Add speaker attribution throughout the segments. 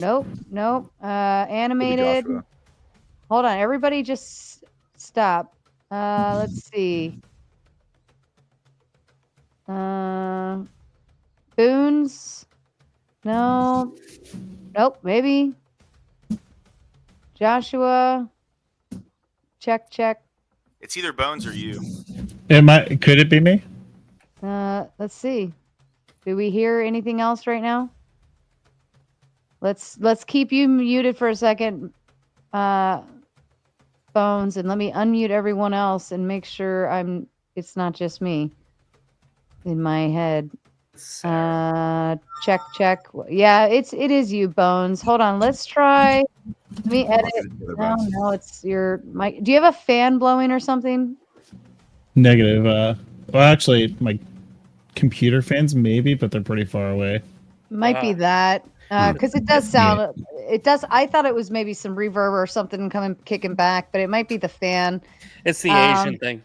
Speaker 1: Nope.
Speaker 2: Maybe
Speaker 1: Animated.
Speaker 2: Joshua.
Speaker 1: Hold on. Everybody just stop. Let's see. Boons. No. Nope. Maybe. Joshua. Check.
Speaker 3: It's either Bones or you.
Speaker 4: Could it be me?
Speaker 1: Let's see. Do we hear anything else right now? Let's keep you muted for a second, Bones, and let me unmute everyone else and make sure it's not just me in my head. Check. Yeah, it is you, Bones. Hold on. Let's try. Let me edit. No, it's your mic. Do you have a fan blowing or something?
Speaker 4: Negative. Well, actually, my computer fans maybe, but they're pretty far away.
Speaker 1: Might be that. Because it does sound, it does. I thought it was maybe some reverb or something kicking back, but it might be the fan.
Speaker 5: It's the Asian thing.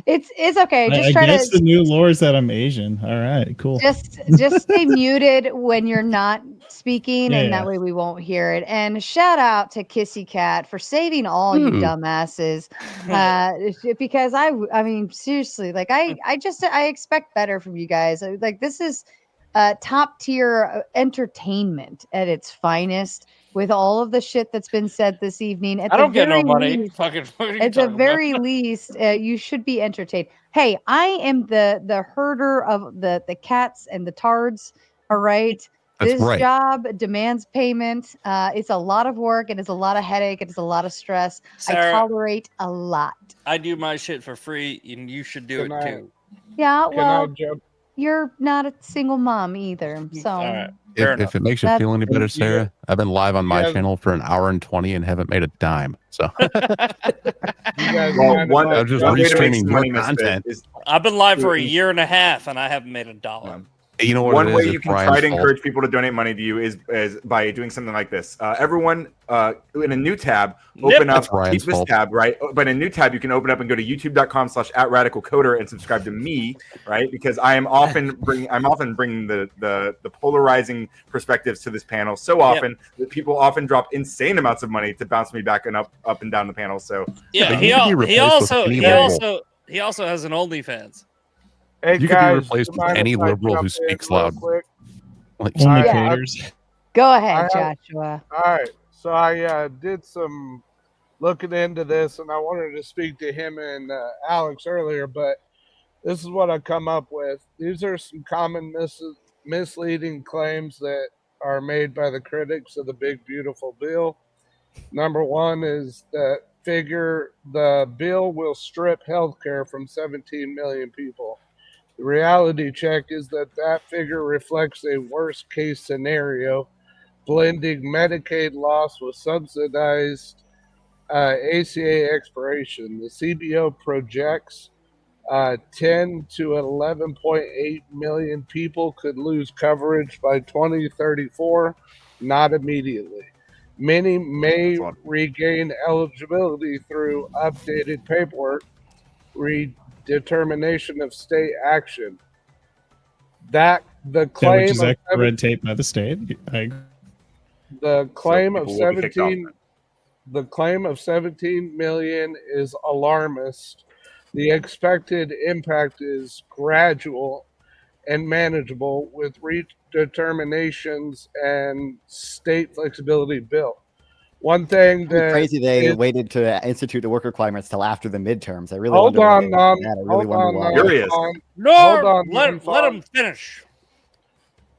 Speaker 1: It's okay. Just
Speaker 4: I guess the new lore is that I'm Asian. All right, cool.
Speaker 1: Just stay muted when you're not speaking, and that way we won't hear it. And shout out to Kissy Cat for saving all you dumbasses. Because I mean, seriously, like I expect better from you guys. Like this is top tier entertainment at its finest, with all of the shit that's been said this evening.
Speaker 5: I don't get no money.
Speaker 1: At the very least, you should be entertained. Hey, I am the herder of the cats and the tards. All right. This job demands payment. It's a lot of work. It is a lot of headache. It is a lot of stress.
Speaker 5: Sarah,
Speaker 1: I tolerate a lot.
Speaker 5: I do my shit for free, and you should do it too.
Speaker 1: Yeah, well, you're not a single mom either. So
Speaker 5: all right.
Speaker 6: If it makes you feel any better, Sarah, I've been live on my channel for an hour and 20 and haven't made a dime. So I'm just restreaming more content.
Speaker 5: I've been live for a year and a half and I haven't made $1.
Speaker 6: You know what?
Speaker 2: One way you can try to encourage people to donate money to you is by doing something like this. Everyone, in a new tab, open up, keep this tab, right? But in a new tab, you can open up and go to youtube.com/@radicalcoder and subscribe to me, right? Because I'm often bringing the polarizing perspectives to this panel so often that people often drop insane amounts of money to bounce me back and up and down the panel. So
Speaker 5: yeah, he also has an OnlyFans.
Speaker 6: Hey, you could be replaced with any liberal who speaks loud.
Speaker 1: Go ahead, Joshua.
Speaker 7: All right. So I did some looking into this, and I wanted to speak to him and Alex earlier, but this is what I come up with. These are some common misleading claims that are made by the critics of the Big Beautiful Bill. Number one is that the bill will strip healthcare from 17 million people. The reality check is that figure reflects a worst case scenario, blending Medicaid loss with subsidized ACA expiration. The CBO projects 10 to 11.8 million people could lose coverage by 2034, not immediately. Many may regain eligibility through updated paperwork, determination of state action. That the claim
Speaker 4: which is red tape by the state.
Speaker 7: The claim of 17 million is alarmist. The expected impact is gradual and manageable with redeterminations and state flexibility built. One thing that
Speaker 8: crazy they waited to institute the work requirements till after the midterms. I really
Speaker 7: hold on,
Speaker 8: let
Speaker 5: him finish.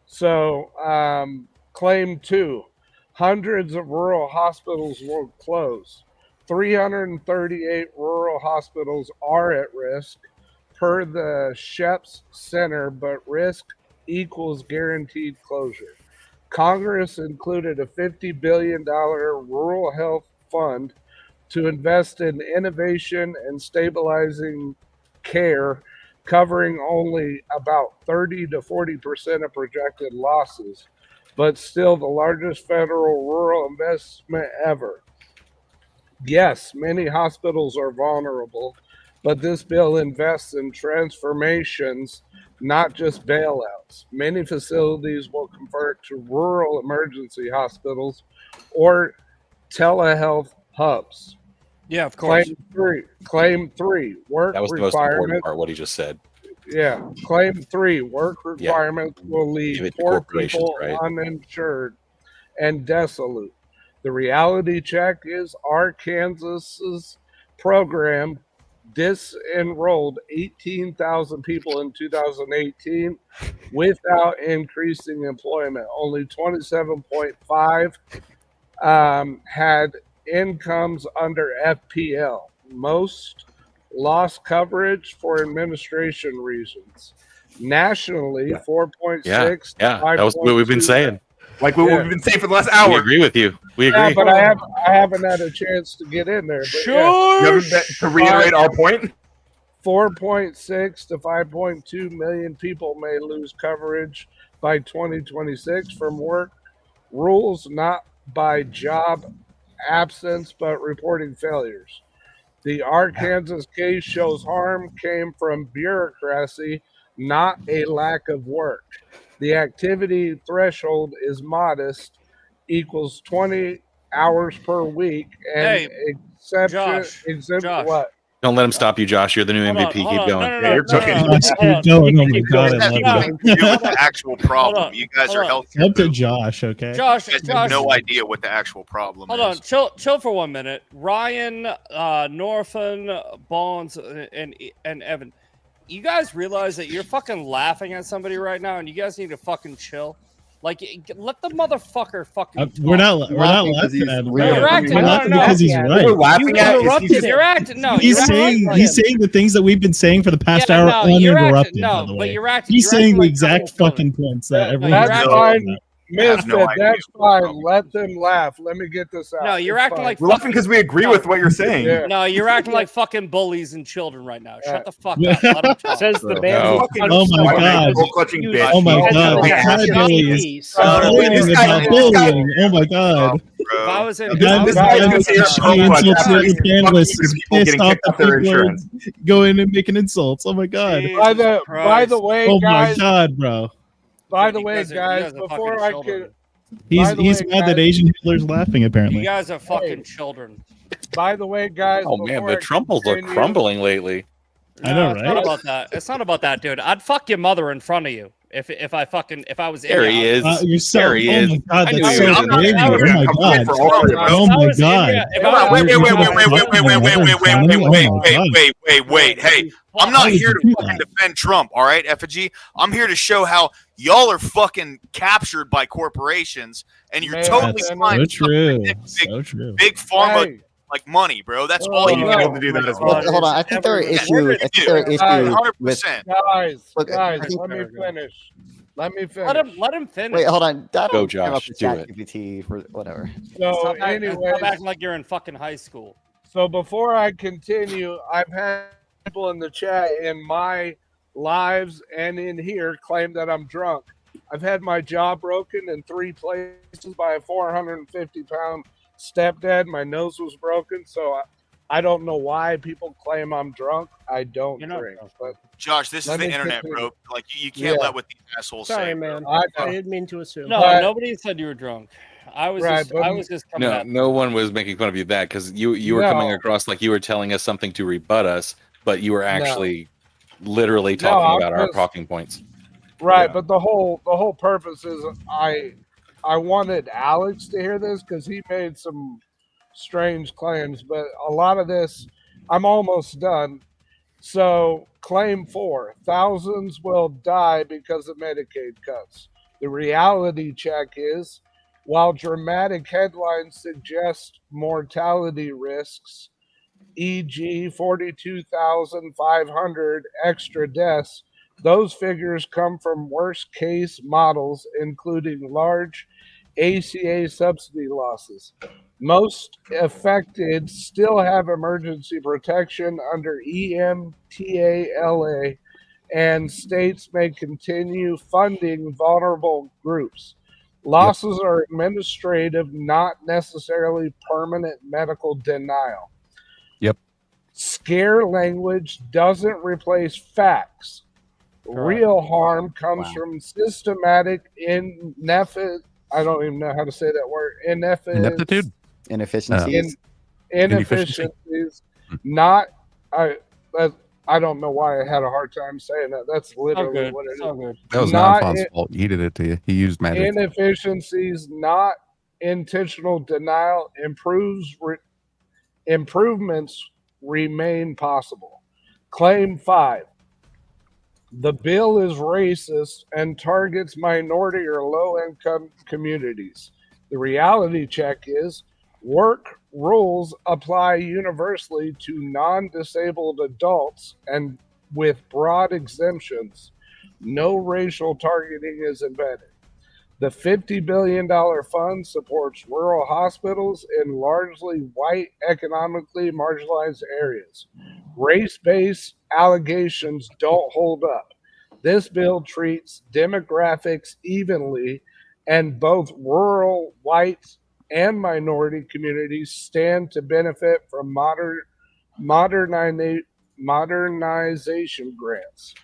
Speaker 7: So, claim 2: hundreds of rural hospitals will close. 338 rural hospitals are at risk per the Sheps Center, but risk equals guaranteed closure. Congress included a $50 billion rural health fund to invest in innovation and stabilizing care, covering only about 30 to 40% of projected losses, but still the largest federal rural investment ever. Yes, many hospitals are vulnerable, but this bill invests in transformations, not just bailouts. Many facilities will convert to rural emergency hospitals or telehealth hubs.
Speaker 5: Yeah, of course.
Speaker 7: Claim three, work
Speaker 9: That was the most important part, what he just said.
Speaker 7: Yeah. Claim 3, work requirements will leave poor people uninsured and desolate. The reality check is Arkansas's program disenrolled 18,000 people in 2018 without increasing employment. Only 27.5 had incomes under FPL. Most lost coverage for administration reasons. Nationally, 4.6.
Speaker 9: Yeah, that was what we've been saying.
Speaker 2: Like what we've been saying for the last hour.
Speaker 9: We agree with you. We agree.
Speaker 7: Yeah, but I haven't had a chance to get in there. But
Speaker 5: Sure.
Speaker 2: To reiterate our point,
Speaker 7: 4.6 to 5.2 million people may lose coverage by 2026 from work rules, not by job absence, but reporting failures. The Arkansas case shows harm came from bureaucracy, not a lack of work. The activity threshold is modest, equals 20 hours per week, and
Speaker 5: Josh,
Speaker 7: what?
Speaker 9: Don't let him stop you, Josh. You're the new MVP. Keep going.
Speaker 2: you're cooking.
Speaker 3: The actual problem. You guys are healthy.
Speaker 4: Up to Josh, okay?
Speaker 3: Josh have no idea what the actual problem
Speaker 5: Hold
Speaker 3: is.
Speaker 5: on, chill for 1 minute. Ryan, Norfin, Bonds, and Evan, you guys realize that you're fucking laughing at somebody right now, and you guys need to fucking chill. Like, let the motherfucker fucking.
Speaker 4: We're not laughing at him.
Speaker 5: You're acting
Speaker 4: because he's right.
Speaker 2: We're laughing at
Speaker 5: You're acting. No,
Speaker 4: he's saying the things that we've been saying for the past hour uninterrupted.
Speaker 5: No,
Speaker 4: by the
Speaker 5: but
Speaker 4: way.
Speaker 5: you're acting.
Speaker 4: He's saying the exact fucking points that everyone's
Speaker 7: That's fine. Misfit, that's fine. Let them laugh. Let me get this out.
Speaker 5: No, you're acting like
Speaker 2: we're laughing because we agree with what you're saying.
Speaker 7: Yeah.
Speaker 5: No, you're acting like fucking bullies and children right now. Shut the fuck up. Let them talk.
Speaker 10: Says the man.
Speaker 4: Oh my god. Oh my god. The cat bullies. Complaining about bullying. Oh my god.
Speaker 5: If I was in,
Speaker 4: This guy insults the panelists is pissed off that people are going and making insults. Oh my god.
Speaker 7: By the way,
Speaker 4: oh
Speaker 7: guys.
Speaker 4: my god, bro.
Speaker 7: By the way, guys, before I can.
Speaker 4: He's mad that Asian Hitler's laughing, apparently.
Speaker 5: You guys are fucking children.
Speaker 7: By the way, guys.
Speaker 9: Oh man, the Trumples are crumbling lately.
Speaker 4: I know, right?
Speaker 5: It's not about that. It's not about that, dude. I'd fuck your mother in front of you if I was.
Speaker 9: There he is.
Speaker 4: You're so.
Speaker 9: There he is.
Speaker 4: Oh my god,
Speaker 9: I knew
Speaker 4: that's
Speaker 9: he
Speaker 4: so
Speaker 9: was in
Speaker 4: crazy.
Speaker 9: there.
Speaker 4: Oh my god. Oh my god.
Speaker 3: Wait. Hey, I'm not here to fucking defend Trump, all right, Effigy? I'm here to show how y'all are fucking captured by corporations, and you're totally fine.
Speaker 4: So true.
Speaker 3: Big pharma. Like money, bro. That's all you
Speaker 2: can do that as well.
Speaker 8: Hold on, I think there are issues. I think there are issues with.
Speaker 7: Guys,
Speaker 8: Look,
Speaker 7: let me finish. Let
Speaker 5: him finish.
Speaker 8: Wait, hold on.
Speaker 9: Go, Josh. Do it.
Speaker 8: GPT for whatever.
Speaker 7: So
Speaker 5: Stop
Speaker 7: anyway,
Speaker 5: acting like you're in fucking high school.
Speaker 7: So before I continue, I've had people in the chat in my lives and in here claim that I'm drunk. I've had my jaw broken in 3 places by a 450-pound stepdad. My nose was broken, so I don't know why people claim I'm drunk. I don't drink. But
Speaker 3: Josh, this is the internet, bro. Like you can't let what these assholes say.
Speaker 10: Sorry, man. I didn't mean to assume.
Speaker 5: No, nobody said you were drunk. I was just coming at
Speaker 9: no one was making fun of you that because you were coming across like you were telling us something to rebut us, but you were actually literally talking about our talking points.
Speaker 7: Right, but the whole purpose is I wanted Alex to hear this because he made some strange claims, but a lot of this, I'm almost done. So, claim 4, thousands will die because of Medicaid cuts. The reality check is, while dramatic headlines suggest mortality risks, e.g. 42,500 extra deaths, those figures come from worst case models, including large ACA subsidy losses. Most affected still have emergency protection under EMTALA, and states may continue funding vulnerable groups. Losses are administrative, not necessarily permanent medical denial.
Speaker 6: Yep.
Speaker 7: Scare language doesn't replace facts. Real harm comes from systematic I don't even know how to say that word.
Speaker 6: Ineptitude?
Speaker 8: Inefficiencies.
Speaker 7: Inefficiencies. Not. I don't know why I had a hard time saying that. That's literally what it is.
Speaker 6: That was Nonfon's fault. He did it to you. He used magic.
Speaker 7: Inefficiencies, not intentional denial. Improvements remain possible. Claim 5. The bill is racist and targets minority or low-income communities. The reality check is work rules apply universally to non-disabled adults and with broad exemptions. No racial targeting is embedded. The $50 billion fund supports rural hospitals in largely white, economically marginalized areas. Race-based allegations don't hold up. This bill treats demographics evenly, and both rural, white, and minority communities stand to benefit from modernization grants.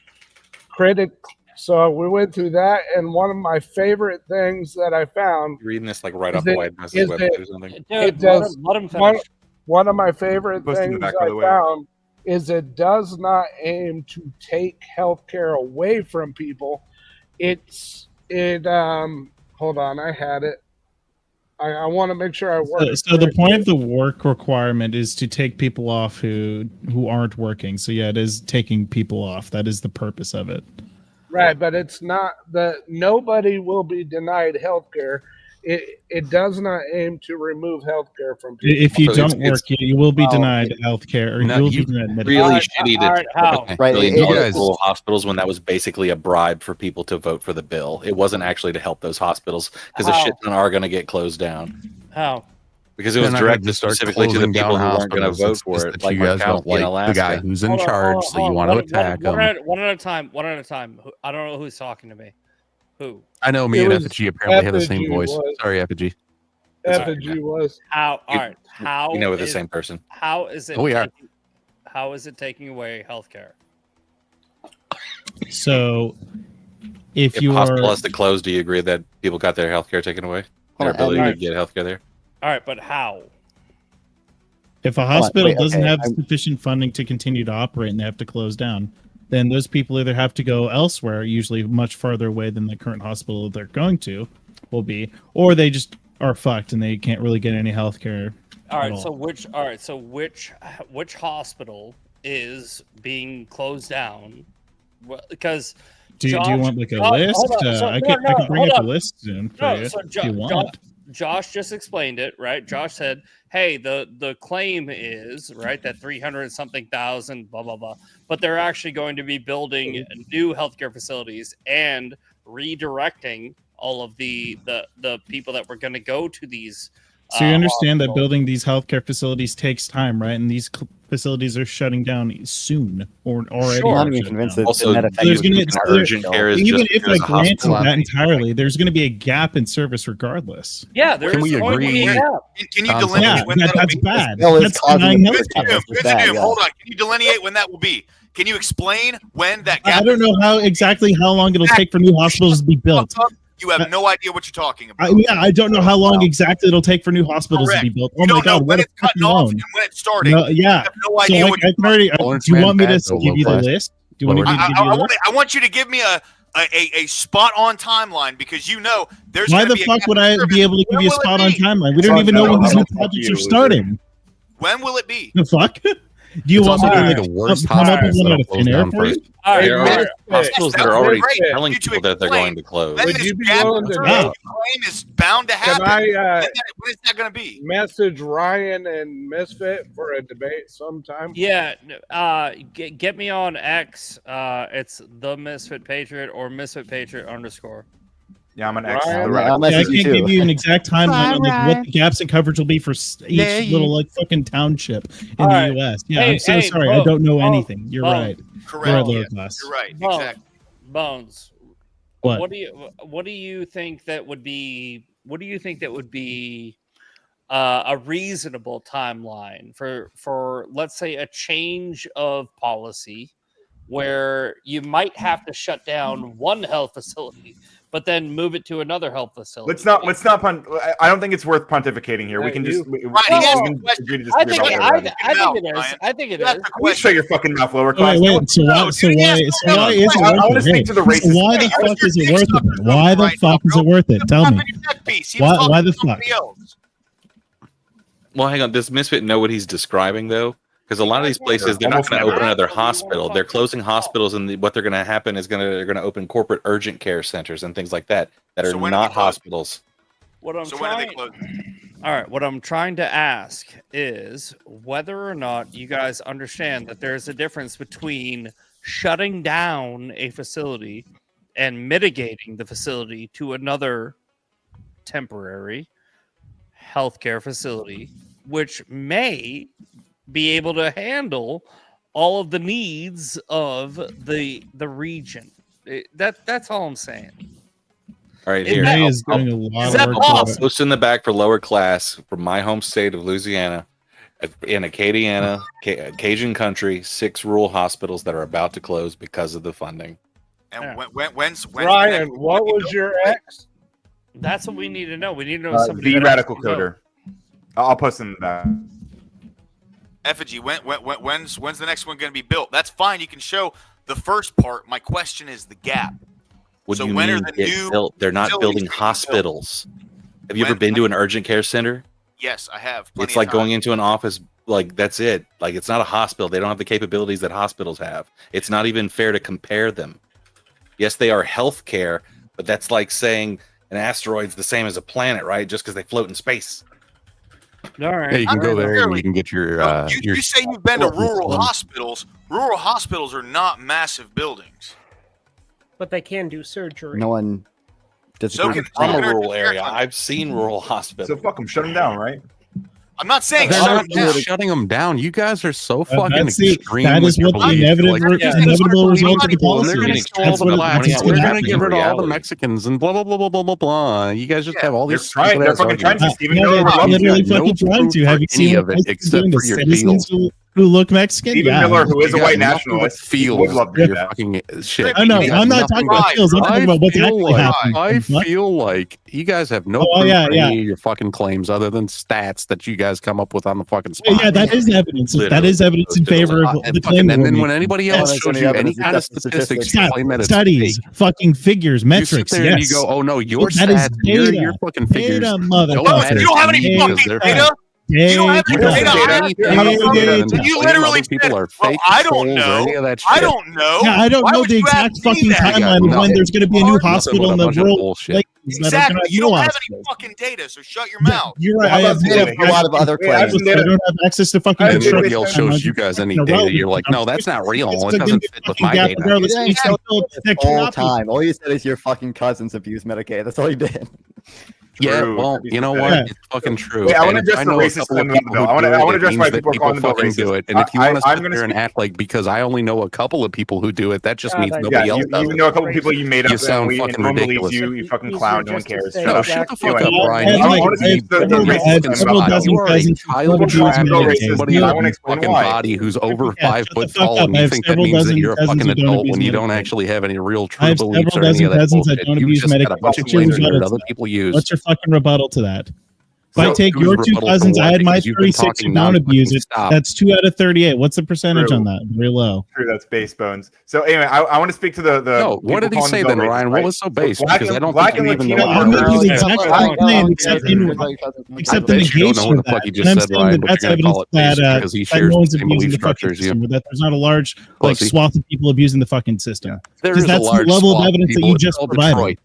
Speaker 7: So we went through that, and one of my favorite things that I found.
Speaker 9: You're reading this like right off the White House's website or something.
Speaker 7: It does. One of my favorite things I found is it does not aim to take healthcare away from people. Hold on, I had it. I want to make sure I work.
Speaker 4: So the point of the work requirement is to take people off who aren't working. So yeah, it is taking people off. That is the purpose of it.
Speaker 7: Right, but it's not that nobody will be denied health care. It does not aim to remove health care from people.
Speaker 4: If you don't work, you will be denied health care, or you will be denied medical.
Speaker 9: Really shitty that $1 billion hospitals when that was basically a bribe for people to vote for the bill. It wasn't actually to help those hospitals because a shit ton are going to get closed down.
Speaker 5: How?
Speaker 9: Because it was directed specifically to the people who weren't going to vote for it.
Speaker 6: Like you guys don't like the guy who's in charge, so you want to attack him.
Speaker 5: One at a time. I don't know who's talking to me. Who?
Speaker 6: I know me and Effigy apparently have the same voice. Sorry, Effigy.
Speaker 7: Effigy was.
Speaker 5: How? All right. How?
Speaker 9: You know, we're the same person.
Speaker 5: How is it?
Speaker 6: We are.
Speaker 5: How is it taking away healthcare?
Speaker 4: So, if
Speaker 9: the
Speaker 4: you
Speaker 9: hospital has to close, do you agree that people got their healthcare taken away? Their ability to get healthcare there?
Speaker 5: All right, but how?
Speaker 4: If a hospital doesn't have sufficient funding to continue to operate and they have to close down, then those people either have to go elsewhere, usually much farther away than the current hospital they're going to will be, or they just are fucked and they can't really get any health care.
Speaker 5: All right, so which hospital is being closed down? Because
Speaker 4: do you want like a list? I can bring up a list soon for you if you want.
Speaker 5: Josh just explained it, right? Josh said, hey, the claim is, right, that 300 something thousand, blah, blah, blah. But they're actually going to be building new healthcare facilities and redirecting all of the people that were going to go to these.
Speaker 4: So you understand that building these healthcare facilities takes time, right? And these facilities are shutting down soon or already.
Speaker 8: Sure.
Speaker 9: Also,
Speaker 4: there's going to
Speaker 9: urgent care is
Speaker 4: even
Speaker 9: just
Speaker 4: if I grant that entirely, there's going to be a gap in service regardless.
Speaker 5: Yeah, there's.
Speaker 6: Can we agree?
Speaker 3: Can you delineate when
Speaker 4: that's
Speaker 3: be?
Speaker 4: bad. That's denying healthcare.
Speaker 3: Hold on. Can you delineate when that will be? Can you explain when that gap?
Speaker 4: I don't know how long it'll take for new hospitals to be built.
Speaker 3: You have no idea what you're talking about.
Speaker 4: I don't know how long exactly it'll take for new hospitals to be built. Oh my god,
Speaker 3: when it's cutting off and when it's starting.
Speaker 4: No, yeah.
Speaker 3: You have no idea what you're talking
Speaker 4: about. Do you want me to give you the list? Do you want me to give you the list?
Speaker 3: I want you to give me a spot on timeline because there's.
Speaker 4: Why the fuck would I be able to give you a spot on timeline? We don't even know when these new projects are starting.
Speaker 3: When will it be?
Speaker 4: The fuck? Do you want me to come up with one out of thin air for you?
Speaker 9: There are hospitals that are already telling people that they're going to close.
Speaker 7: Would you be willing to
Speaker 3: claim is bound to happen?
Speaker 7: Can I,
Speaker 3: when is that going to be?
Speaker 7: Message Ryan and Misfit for a debate sometime?
Speaker 5: Yeah, get me on X. It's the Misfit Patriot or Misfit Patriot _.
Speaker 2: Yeah, I'm an X.
Speaker 4: I can't give you an exact timeline on what the gaps in coverage will be for each little like fucking township in the U.S. Yeah, I'm so sorry. I don't know anything. You're right.
Speaker 3: Correct.
Speaker 5: You're
Speaker 3: right. Exactly.
Speaker 5: Bones.
Speaker 4: What?
Speaker 5: What do you think that would be? What do you think that would be a reasonable timeline for let's say a change of policy where you might have to shut down one health facility but then move it to another health facility.
Speaker 2: Let's not I don't think it's worth pontificating here. We can just
Speaker 5: I think it is.
Speaker 2: Please shut your fucking mouth, lower
Speaker 4: class. Why is it worth it? Why the fuck is it worth it? Why the fuck is it worth it? Tell me. Why the fuck?
Speaker 9: Well, hang on. Does Misfit know what he's describing though? Because a lot of these places, they're not going to open another hospital. They're closing hospitals, and what they're going to happen is they're going to open corporate urgent care centers and things like that are not hospitals.
Speaker 5: What I'm trying to ask is whether or not you guys understand that there's a difference between shutting down a facility and mitigating the facility to another temporary healthcare facility, which may be able to handle all of the needs of the region. That's all I'm saying.
Speaker 9: All right, here. I'll post in the back for lower class from my home state of Louisiana, in Acadiana, Cajun country, 6 rural hospitals that are about to close because of the funding.
Speaker 3: And when's
Speaker 7: Ryan, what was your ex?
Speaker 5: That's what we need to know. We need to know somebody.
Speaker 2: The Radical Coder. I'll post in the back.
Speaker 3: Effigy, when's the next one going to be built? That's fine. You can show the first part. My question is the gap.
Speaker 9: What do you mean get built? They're not building hospitals. Have you ever been to an urgent care center?
Speaker 3: Yes, I have.
Speaker 9: It's like going into an office. Like, that's it. Like, it's not a hospital. They don't have the capabilities that hospitals have. It's not even fair to compare them. Yes, they are healthcare, but that's like saying an asteroid's the same as a planet, right? Just because they float in space.
Speaker 5: All right.
Speaker 6: Yeah, you can go there and you can get your.
Speaker 3: You say you've been to rural hospitals. Rural hospitals are not massive buildings,
Speaker 10: but they can do surgery.
Speaker 8: No one.
Speaker 9: I'm from a rural area. I've seen rural hospitals.
Speaker 2: So fuck them. Shut them down, right?
Speaker 3: I'm not saying
Speaker 6: shutting them down. You guys are so fucking extreme.
Speaker 4: That is what the inevitable result of the policy is.
Speaker 6: We're going to get rid of all the Mexicans and blah, blah, blah, blah, blah, blah, blah. You guys just have all these.
Speaker 2: They're fucking trying to. Stephen Miller
Speaker 4: literally fucking trying to. Have you seen
Speaker 6: of it except for your deals?
Speaker 4: Who look Mexican?
Speaker 2: Stephen Miller, who is a white nationalist,
Speaker 6: would love to do that. Fucking shit.
Speaker 4: I know. I'm not talking about feels. I'm talking about what's actually happening.
Speaker 6: I feel like you guys have no proof for any of your fucking claims other than stats that you guys come up with on the fucking spot.
Speaker 4: Yeah, that is evidence. That is evidence in favor of the claim.
Speaker 6: And then when anybody else shows you any kind of statistics, you claim that it's
Speaker 4: studies, fucking figures, metrics.
Speaker 6: You sit there and you go, "Oh no, your stats, your fucking figures
Speaker 3: don't matter." You don't have any fucking data. You don't have any data. You literally said, well, I don't know. I don't know.
Speaker 4: Yeah, I don't know the exact fucking timeline of when there's going to be a new hospital in the world.
Speaker 3: Exactly. You don't have any fucking data, so shut your mouth.
Speaker 4: You're right. I have
Speaker 8: a lot of other claims.
Speaker 4: I don't have access to fucking.
Speaker 6: And nobody else shows you guys any data. You're like, no, that's not real. It doesn't fit with my data.
Speaker 8: The whole time, all you said is your fucking cousins abuse Medicaid. That's all you did.
Speaker 6: Yeah, well, you know what? It's fucking true.
Speaker 2: I want to address the racist in the bill. I want to address why people are calling the bill racist.
Speaker 6: Do it. And if you want to sit there and act like because I only know a couple of people who do it, that just means nobody else does.
Speaker 2: You know a couple of people you made up.
Speaker 6: You sound fucking ridiculous.
Speaker 2: You fucking clown. No one cares.
Speaker 6: No, shut the fuck up, Brian.
Speaker 2: I want to see the racist.
Speaker 6: You are a child trapped somebody in a fucking body who's over 5 foot tall, and you think that means that you're a fucking adult when you don't actually have any real true beliefs or any of that bullshit. You just got a bunch of claims that other people use.
Speaker 4: What's your fucking rebuttal to that? If I take your 2 cousins, I had my 36 who don't abuse it. That's 2 out of 38. What's the percentage on that? Very low.
Speaker 2: True, that's base bones. So anyway, I want to speak to the.
Speaker 6: No, what did he say then, Ryan? What was so base? Because I don't think you even know.
Speaker 4: I'm making the exact same claim, except the negation of that. And I'm saying that that's evidence that no one's abusing the fucking system, or that there's not a large swath of people abusing the fucking system. Because that's the level of evidence that you just provided.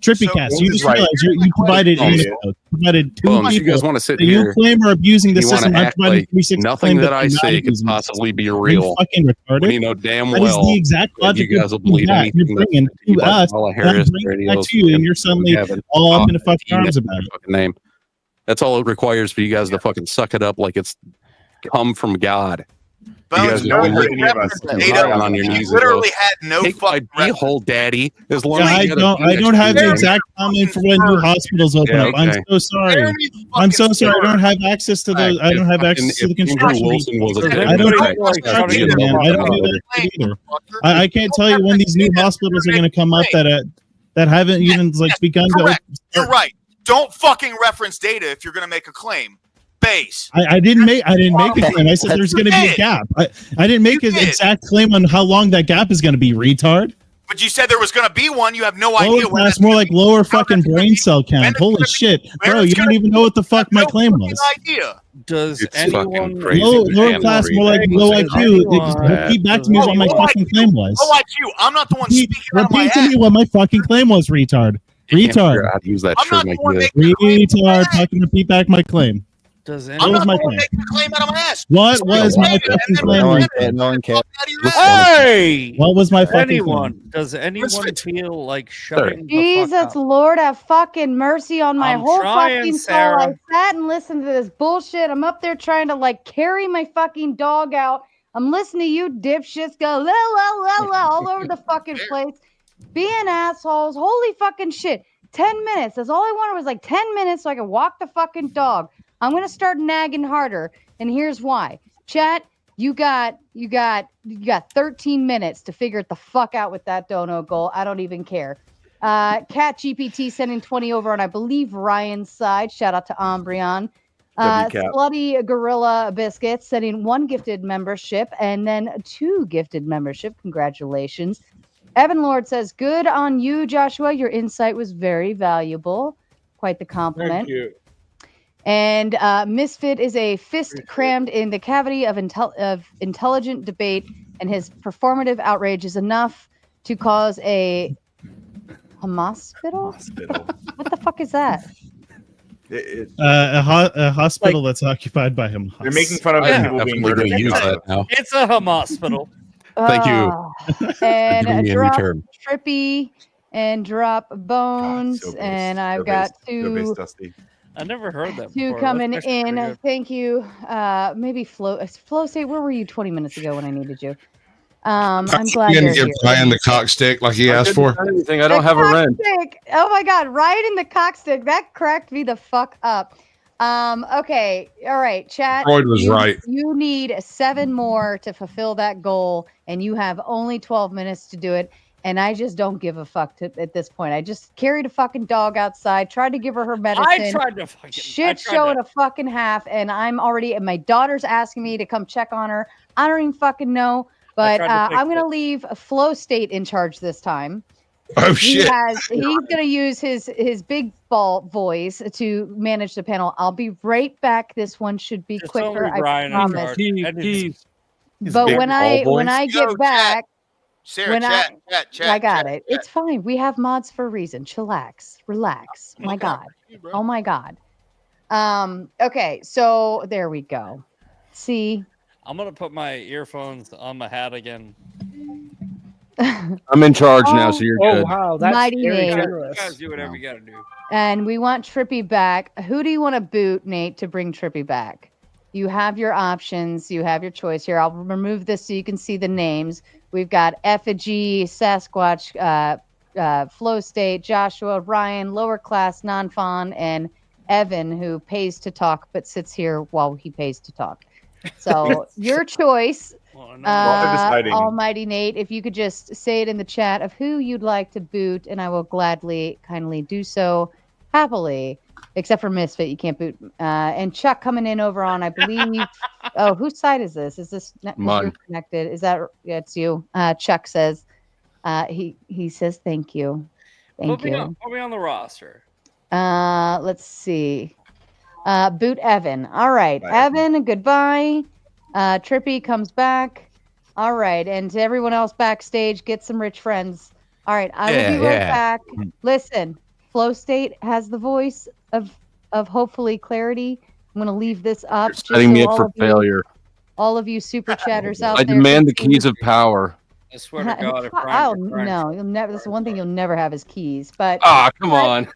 Speaker 4: TrippyCast, you just realized you provided provided 2 people
Speaker 6: you guys want to sit
Speaker 4: that
Speaker 6: here,
Speaker 4: you claim are abusing the system.
Speaker 6: Act like nothing that I say could possibly be real.
Speaker 4: Fucking retarded.
Speaker 6: When you know damn well
Speaker 4: that is the exact logic
Speaker 6: you guys will believe anything
Speaker 4: you're bringing to us. That brings to you, and you're suddenly all up in the fucking arms about it.
Speaker 6: Name. That's all it requires for you guys to fucking suck it up like it's come from God.
Speaker 3: Bones,
Speaker 2: know
Speaker 3: no
Speaker 2: reference
Speaker 3: data.
Speaker 6: on your
Speaker 3: He
Speaker 6: knees
Speaker 3: literally had no
Speaker 6: Take my
Speaker 3: fucking reference.
Speaker 6: beehole, daddy. As long as
Speaker 4: I
Speaker 6: you
Speaker 4: don't have the exact comment for when new hospitals open up. I'm so sorry. I'm so sorry. I don't have access to those. I don't have access to the construction. I don't have construction, man. I don't do that either. I can't tell you when these new hospitals are going to come up that haven't even like begun to open.
Speaker 3: You're right. Don't fucking reference data if you're going to make a claim. Base.
Speaker 4: I didn't make a claim. I said there's going to be a gap. I didn't make an exact claim on how long that gap is going to be, retard.
Speaker 3: But you said there was going to be one. You have no idea.
Speaker 4: Lower class, more like lower fucking brain cell count. Holy shit, bro! You don't even know what the fuck my claim was.
Speaker 5: Does anyone
Speaker 4: lower class, more like low IQ? Repeat back to me what my fucking claim was.
Speaker 3: Low IQ. I'm not the one speaking out of my
Speaker 4: Repeat to me what my fucking claim was, retard. Retard.
Speaker 6: I'd use that shirt like this.
Speaker 4: Retard. Fucking repeat back my claim.
Speaker 5: Does
Speaker 3: I'm not
Speaker 4: my
Speaker 3: going
Speaker 4: claim?
Speaker 3: to make a claim out of my ass.
Speaker 4: What was my fucking claim?
Speaker 8: No one cares.
Speaker 5: Hey!
Speaker 4: What was my fucking
Speaker 5: anyone?
Speaker 4: claim?
Speaker 5: Does anyone feel like shutting the
Speaker 1: Jesus
Speaker 5: fuck up?
Speaker 1: Lord, have fucking mercy on my
Speaker 5: I'm
Speaker 1: whole
Speaker 5: trying,
Speaker 1: fucking
Speaker 5: Sarah.
Speaker 1: soul. I sat and listened to this bullshit. I'm up there trying to like carry my fucking dog out. I'm listening to you dipshits go la la la la all over the fucking place, being assholes. Holy fucking shit! 10 minutes. That's all I wanted was like 10 minutes so I could walk the fucking dog. I'm gonna start nagging harder, and here's why. Chat, you got 13 minutes to figure it the fuck out with that dono goal. I don't even care. Cat GPT sending 20 over on I believe Ryan's side. Shout out to Umbreon. Slutty Gorilla Biscuits sending 1 gifted membership and then 2 gifted membership. Congratulations. Evan Lord says, "Good on you, Joshua. Your insight was very valuable." Quite the compliment.
Speaker 7: Thank you.
Speaker 1: And Misfit is a fist crammed in the cavity of intelligent debate, and his performative outrage is enough to cause a hospital? What the fuck is that?
Speaker 4: A hospital that's occupied by him.
Speaker 2: They're making fun of people being murdered.
Speaker 5: It's a hospital.
Speaker 6: Thank you.
Speaker 1: And drop Trippy and drop Bones, and I've got 2.
Speaker 5: I never heard that
Speaker 1: 2
Speaker 5: before.
Speaker 1: coming in. Thank you. Maybe Flow State, where were you 20 minutes ago when I needed you? I'm glad you're here.
Speaker 11: Ryan the cock stick like he asked for.
Speaker 12: Anything. I don't have a rent.
Speaker 1: Oh my God, Ryan in the cock stick. That cracked me the fuck up. Okay. All right, chat.
Speaker 11: Freud was right.
Speaker 1: You need 7 more to fulfill that goal, and you have only 12 minutes to do it. And I just don't give a fuck at this point. I just carried a fucking dog outside, tried to give her medicine.
Speaker 5: I tried to fucking
Speaker 1: shit show and a fucking half, and I'm already. And my daughter's asking me to come check on her. I don't even fucking know, but I'm gonna leave Flow State in charge this time.
Speaker 11: Oh shit!
Speaker 1: He's gonna use his big ball voice to manage the panel. I'll be right back. This one should be quicker. I promise. But when I get back.
Speaker 3: Sarah, chat.
Speaker 1: I got it. It's fine. We have mods for a reason. Chillax. Relax. My God. Oh my God. Okay, so there we go. See?
Speaker 5: I'm gonna put my earphones on my hat again.
Speaker 12: I'm in charge now, so you're good.
Speaker 10: Oh wow, that's
Speaker 1: Mighty
Speaker 10: very
Speaker 1: Nate.
Speaker 10: generous.
Speaker 5: You guys do whatever you gotta do.
Speaker 1: And we want Trippy back. Who do you want to boot, Nate, to bring Trippy back? You have your options. You have your choice here. I'll remove this so you can see the names. We've got Effigy, Sasquatch, Flow State, Joshua, Ryan, Lower Class, Non-Fawn, and Evan, who pays to talk but sits here while he pays to talk. So your choice, Almighty Nate. If you could just say it in the chat of who you'd like to boot, and I will gladly, kindly do so happily. Except for Misfit, you can't boot. And Chuck coming in over on, I believe. Oh, whose side is this? Is this you're connected? Is that? Yeah, it's you. Chuck says. He says thank you. Thank you.
Speaker 5: Put me on the roster.
Speaker 1: Let's see. Boot Evan. All right, Evan. Goodbye. Trippy comes back. All right, and to everyone else backstage, get some rich friends. All right, I will be right back. Listen, Flow State has the voice of hopefully clarity. I'm going to leave this up.
Speaker 12: Setting me up for failure.
Speaker 1: All of you super chatters out
Speaker 12: there. I demand the keys of power.
Speaker 5: I swear to God, if
Speaker 1: no, you'll never. That's the one thing you'll never have is keys. But
Speaker 12: come on.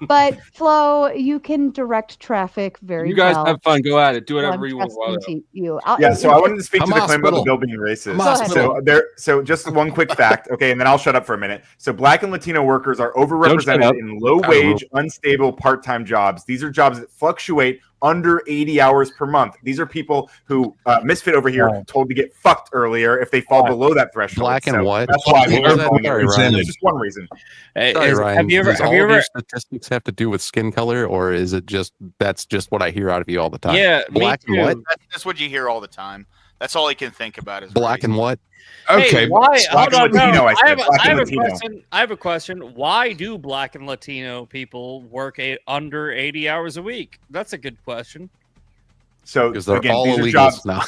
Speaker 1: But Flo, you can direct traffic very well.
Speaker 12: You guys have fun. Go at it. Do whatever you want.
Speaker 2: So I wanted to speak to the claim about the bill being racist. So just one quick fact, okay, and then I'll shut up for a minute. So Black and Latino workers are overrepresented in low-wage, unstable, part-time jobs. These are jobs that fluctuate under 80 hours per month. These are people who Misfit over here told to get fucked earlier if they fall below that threshold.
Speaker 6: Black and what?
Speaker 2: That's why it's just one reason.
Speaker 6: Sorry, Ryan. Have you ever statistics have to do with skin color, or is it just that's just what I hear out of you all the time?
Speaker 3: Yeah,
Speaker 6: black and what?
Speaker 3: That's what you hear all the time. That's all I can think about is
Speaker 6: black and what?
Speaker 5: Okay,
Speaker 2: hey,
Speaker 5: why?
Speaker 2: Hold on, Latino,
Speaker 5: I have a question. I have a question. Why do Black and Latino people work under 80 hours a week? That's a good question.
Speaker 2: So
Speaker 6: because they're
Speaker 2: again,
Speaker 6: all
Speaker 2: these are
Speaker 6: illegals
Speaker 2: jobs
Speaker 6: now.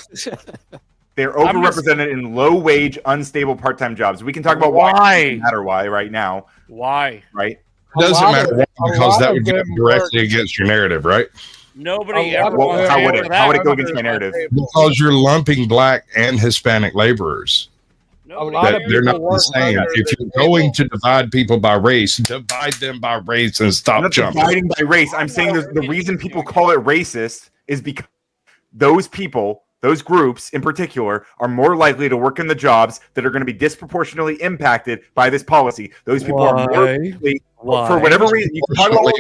Speaker 2: They're overrepresented in low-wage, unstable part-time jobs. We can talk about why. It doesn't matter why right now.
Speaker 5: Why?
Speaker 2: Right?
Speaker 11: It doesn't matter why, because that would go directly against your narrative, right?
Speaker 5: Nobody ever.
Speaker 2: How would it go against my narrative?
Speaker 11: Because you're lumping Black and Hispanic laborers. That they're not the same. If you're going to divide people by race, divide them by race and stop
Speaker 2: I'm not
Speaker 11: jumping.
Speaker 2: dividing by race. I'm saying the reason people call it racist is because those people, those groups in particular, are more likely to work in the jobs that are going to be disproportionately impacted by this policy. Those people are more likely, for whatever reason, you can talk about
Speaker 12: why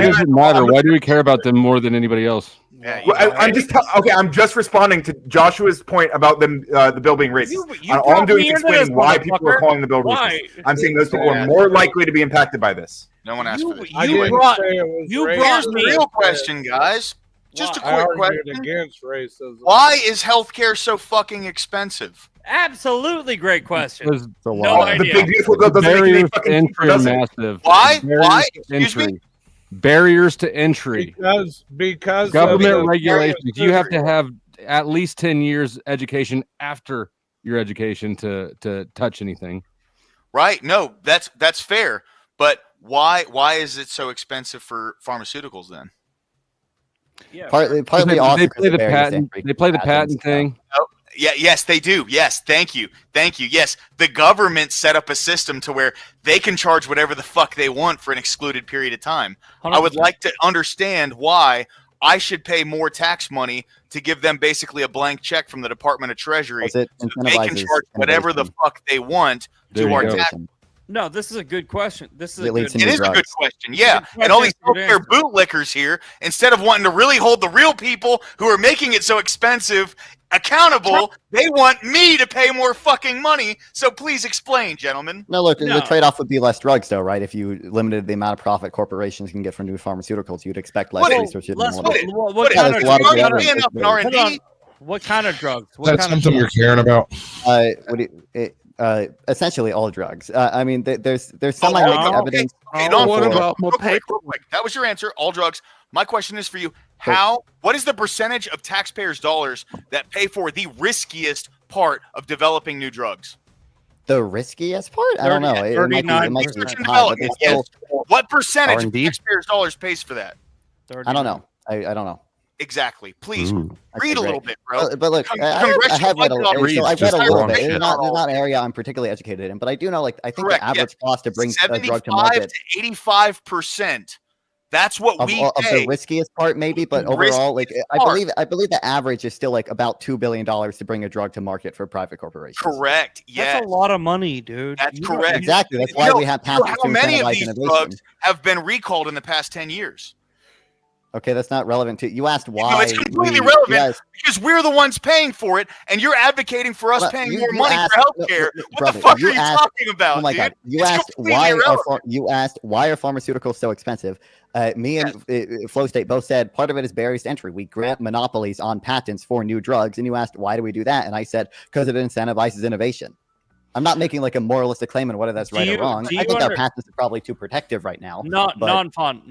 Speaker 12: does it matter? Why do we care about them more than anybody else?
Speaker 3: Yeah,
Speaker 2: I'm just responding to Joshua's point about them the bill being racist. All I'm doing is explaining why people are calling the bill racist. I'm saying those people are more likely to be impacted by this.
Speaker 3: No one asked for this.
Speaker 5: You brought
Speaker 3: Here's the real question, guys. Just a quick question.
Speaker 7: Against racism.
Speaker 3: Why is healthcare so fucking expensive?
Speaker 5: Absolutely great question.
Speaker 2: No idea. The big beautiful bill doesn't make any fucking
Speaker 12: entry are massive.
Speaker 3: Why? Why? Excuse me?
Speaker 12: Barriers to entry.
Speaker 7: Because
Speaker 12: government regulations. You have to have at least 10 years education after your education to touch anything.
Speaker 3: Right? No, that's fair. But why is it so expensive for pharmaceuticals then?
Speaker 8: Yeah, partly
Speaker 12: they play the patent. They play the patent thing.
Speaker 3: Oh, yeah, yes, they do. Yes, thank you. Yes, the government set up a system to where they can charge whatever the fuck they want for an excluded period of time. 100%. I would like to understand why I should pay more tax money to give them basically a blank check from the Department of Treasury. So they can charge whatever the fuck they want to our tax.
Speaker 5: No, this is a good question. It is a
Speaker 3: good question. Yeah. And all these healthcare bootlickers here, instead of wanting to really hold the real people who are making it so expensive accountable, they want me to pay more fucking money. So please explain, gentlemen.
Speaker 8: No, look, the trade-off would be less drugs, though, right? If you limited the amount of profit corporations can get from new pharmaceuticals, you'd expect less research.
Speaker 5: What kind of drugs?
Speaker 11: That's something you're caring about.
Speaker 8: Essentially all drugs. I mean, there's some evidence.
Speaker 3: That was your answer. All drugs. My question is for you. What is the percentage of taxpayers' dollars that pay for the riskiest part of developing new drugs?
Speaker 8: The riskiest part? I don't know.
Speaker 3: 39%. What percentage of taxpayers' dollars pays for that?
Speaker 8: I don't know. I don't know.
Speaker 3: Exactly. Please read a little bit, bro.
Speaker 8: But look, I have read a little bit. It's not an area I'm particularly educated in, but I do know, I think the average cost to bring a drug to market,
Speaker 3: 85%. That's what we pay.
Speaker 8: Of the riskiest part, maybe, but overall, I believe the average is still about $2 billion to bring a drug to market for private corporations.
Speaker 3: Correct. Yeah,
Speaker 5: that's a lot of money, dude.
Speaker 3: That's correct.
Speaker 8: Exactly. That's why we have patents to incentivize innovation.
Speaker 3: Drugs have been recalled in the past 10 years.
Speaker 8: Okay, that's not relevant to you. Asked why.
Speaker 3: No, it's completely relevant because we're the ones paying for it, and you're advocating for us paying more money for healthcare. What the fuck are you talking about?
Speaker 8: Oh my god! You asked why are pharmaceuticals so expensive? Me and Flow State both said part of it is barriers to entry. We grant monopolies on patents for new drugs, and you asked why do we do that, and I said because it incentivizes innovation. I'm not making a moralistic claim on whether that's right or wrong. I think our patents are probably too protective right now.
Speaker 5: Non-fun.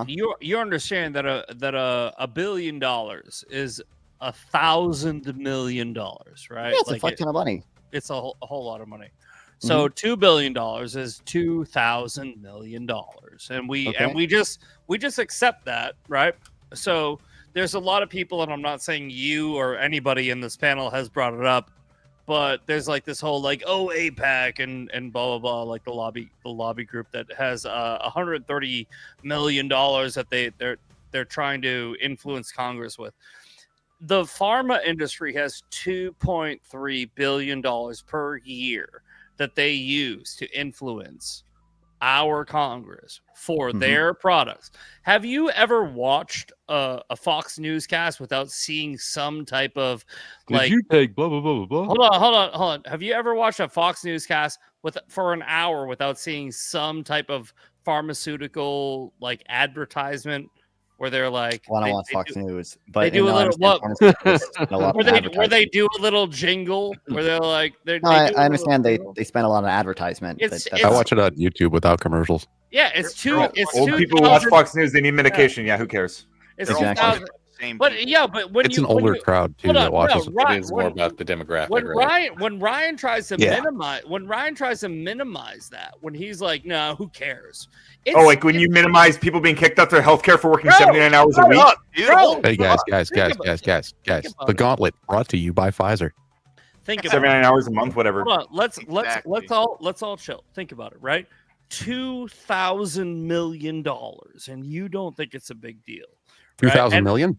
Speaker 5: You understand that $1 billion is $1,000 million, right?
Speaker 8: Yeah, it's a fuck ton of money.
Speaker 5: It's a whole lot of money. So $2 billion is $2,000 million, and we just accept that, right? So there's a lot of people, and I'm not saying you or anybody in this panel has brought it up, but there's like this whole like APAC and blah blah blah, like the lobby group that has $130 million that they're trying to influence Congress with. The pharma industry has $2.3 billion per year that they use to influence our Congress for their products. Have you ever watched a Fox newscast without seeing some type of
Speaker 12: Did you take blah blah blah blah?
Speaker 5: Hold on. Have you ever watched a Fox newscast for an hour without seeing some type of pharmaceutical like advertisement where they're like,
Speaker 8: well, I don't watch Fox News, but
Speaker 5: they do a little where they do a little jingle where they're like,
Speaker 8: I understand they spend a lot on advertisement.
Speaker 6: I watch it on YouTube without commercials.
Speaker 5: Yeah, it's
Speaker 2: old people watch Fox News. They need medication. Yeah, who cares?
Speaker 5: It's exactly. But when
Speaker 6: it's an older crowd too that watches.
Speaker 9: It is more about the demographic.
Speaker 5: When Ryan tries to minimize that, when he's like, no, who cares?
Speaker 2: Like when you minimize people being kicked off their healthcare for working 79 hours a week.
Speaker 6: Hey guys. The Gauntlet brought to you by Pfizer.
Speaker 5: Think about
Speaker 2: 79 hours a month, whatever.
Speaker 5: Hold on, let's all chill. Think about it, right? $2,000 million, and you don't think it's a big deal.
Speaker 6: 2,000 million?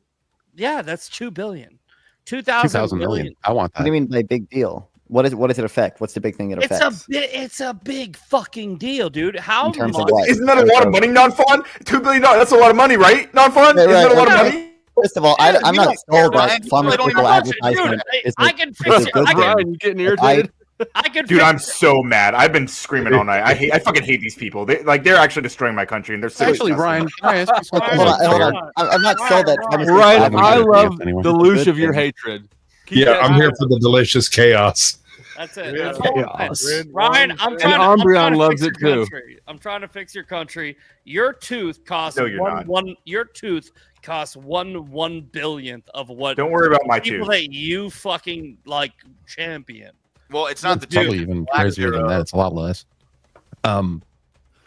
Speaker 5: Yeah, that's $2 billion. 2,000 million.
Speaker 6: I want that.
Speaker 8: What do you mean by big deal? What does it affect? What's the big thing it affects?
Speaker 5: It's a big fucking deal, dude. How much?
Speaker 2: Isn't that a lot of money, non-fun? $2 billion. That's a lot of money, right? Non-fun. Isn't that a lot of money?
Speaker 8: First of all, I'm not sold that pharmaceutical advertisement.
Speaker 5: I can fix it.
Speaker 12: Ryan, you getting irritated?
Speaker 2: Dude, I'm so mad. I've been screaming all night. I fucking hate these people. They're actually destroying my country, and they're
Speaker 6: actually Ryan. Can I ask you something?
Speaker 8: Hold on. I'm not sold that.
Speaker 12: Ryan, I love the loosh of your hatred.
Speaker 11: I'm here for the delicious chaos.
Speaker 5: That's it. Ryan, I'm trying to fix your country. I'm trying to fix your country. Your tooth costs Your tooth costs 1/1 of what.
Speaker 2: Don't worry about my
Speaker 5: people
Speaker 2: tooth.
Speaker 5: That you fucking like champion.
Speaker 3: Well, it's not the
Speaker 6: probably even crazier than that. It's a lot less.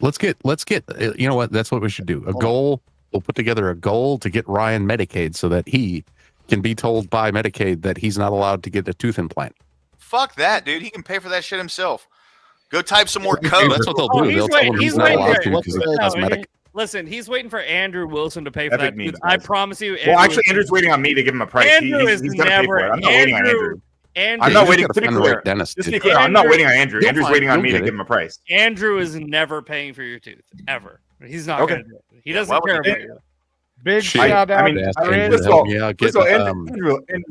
Speaker 6: Let's get. You know what? That's what we should do. A goal. We'll put together a goal to get Ryan Medicaid so that he can be told by Medicaid that he's not allowed to get a tooth implant.
Speaker 3: Fuck that, dude. He can pay for that shit himself. Go type some more code.
Speaker 6: That's what they'll do. They'll tell him he's not allowed to because it's cosmetic.
Speaker 5: Listen, he's waiting for Andrew Wilson to pay for that. I promise you.
Speaker 2: Andrew's waiting on me to give him a price. He's going to pay for it. I'm not waiting on Andrew. I'm not waiting. To be clear, I'm not waiting on Andrew. Andrew's waiting on me to give him a price.
Speaker 5: Andrew is never paying for your tooth ever. He's not going to do it. He doesn't care about you.
Speaker 7: Big shout out.
Speaker 2: Andrew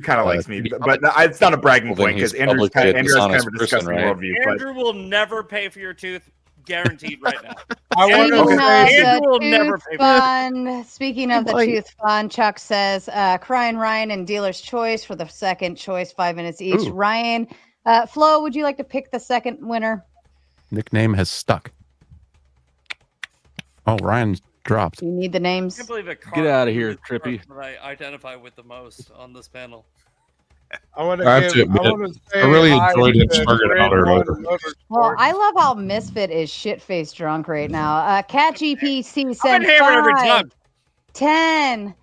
Speaker 2: kind of likes me, but it's not a bragging point because Andrew has kind of a disgusting worldview.
Speaker 5: Andrew will never pay for your tooth. Guaranteed right now.
Speaker 1: Speaking of the tooth fund, Chuck says, Crying Ryan and Dealer's Choice for the second choice, 5 minutes each. Ooh. Ryan, Flo, would you like to pick the second winner?
Speaker 6: Nickname has stuck. Oh, Ryan's dropped.
Speaker 1: You need the names.
Speaker 5: I can't believe it.
Speaker 12: Get out of here, Trippy.
Speaker 5: That I identify with the most on this panel.
Speaker 11: I really enjoyed it.
Speaker 1: Well, I love how Misfit is shit-faced drunk right now. Cat GPC said 5, 10,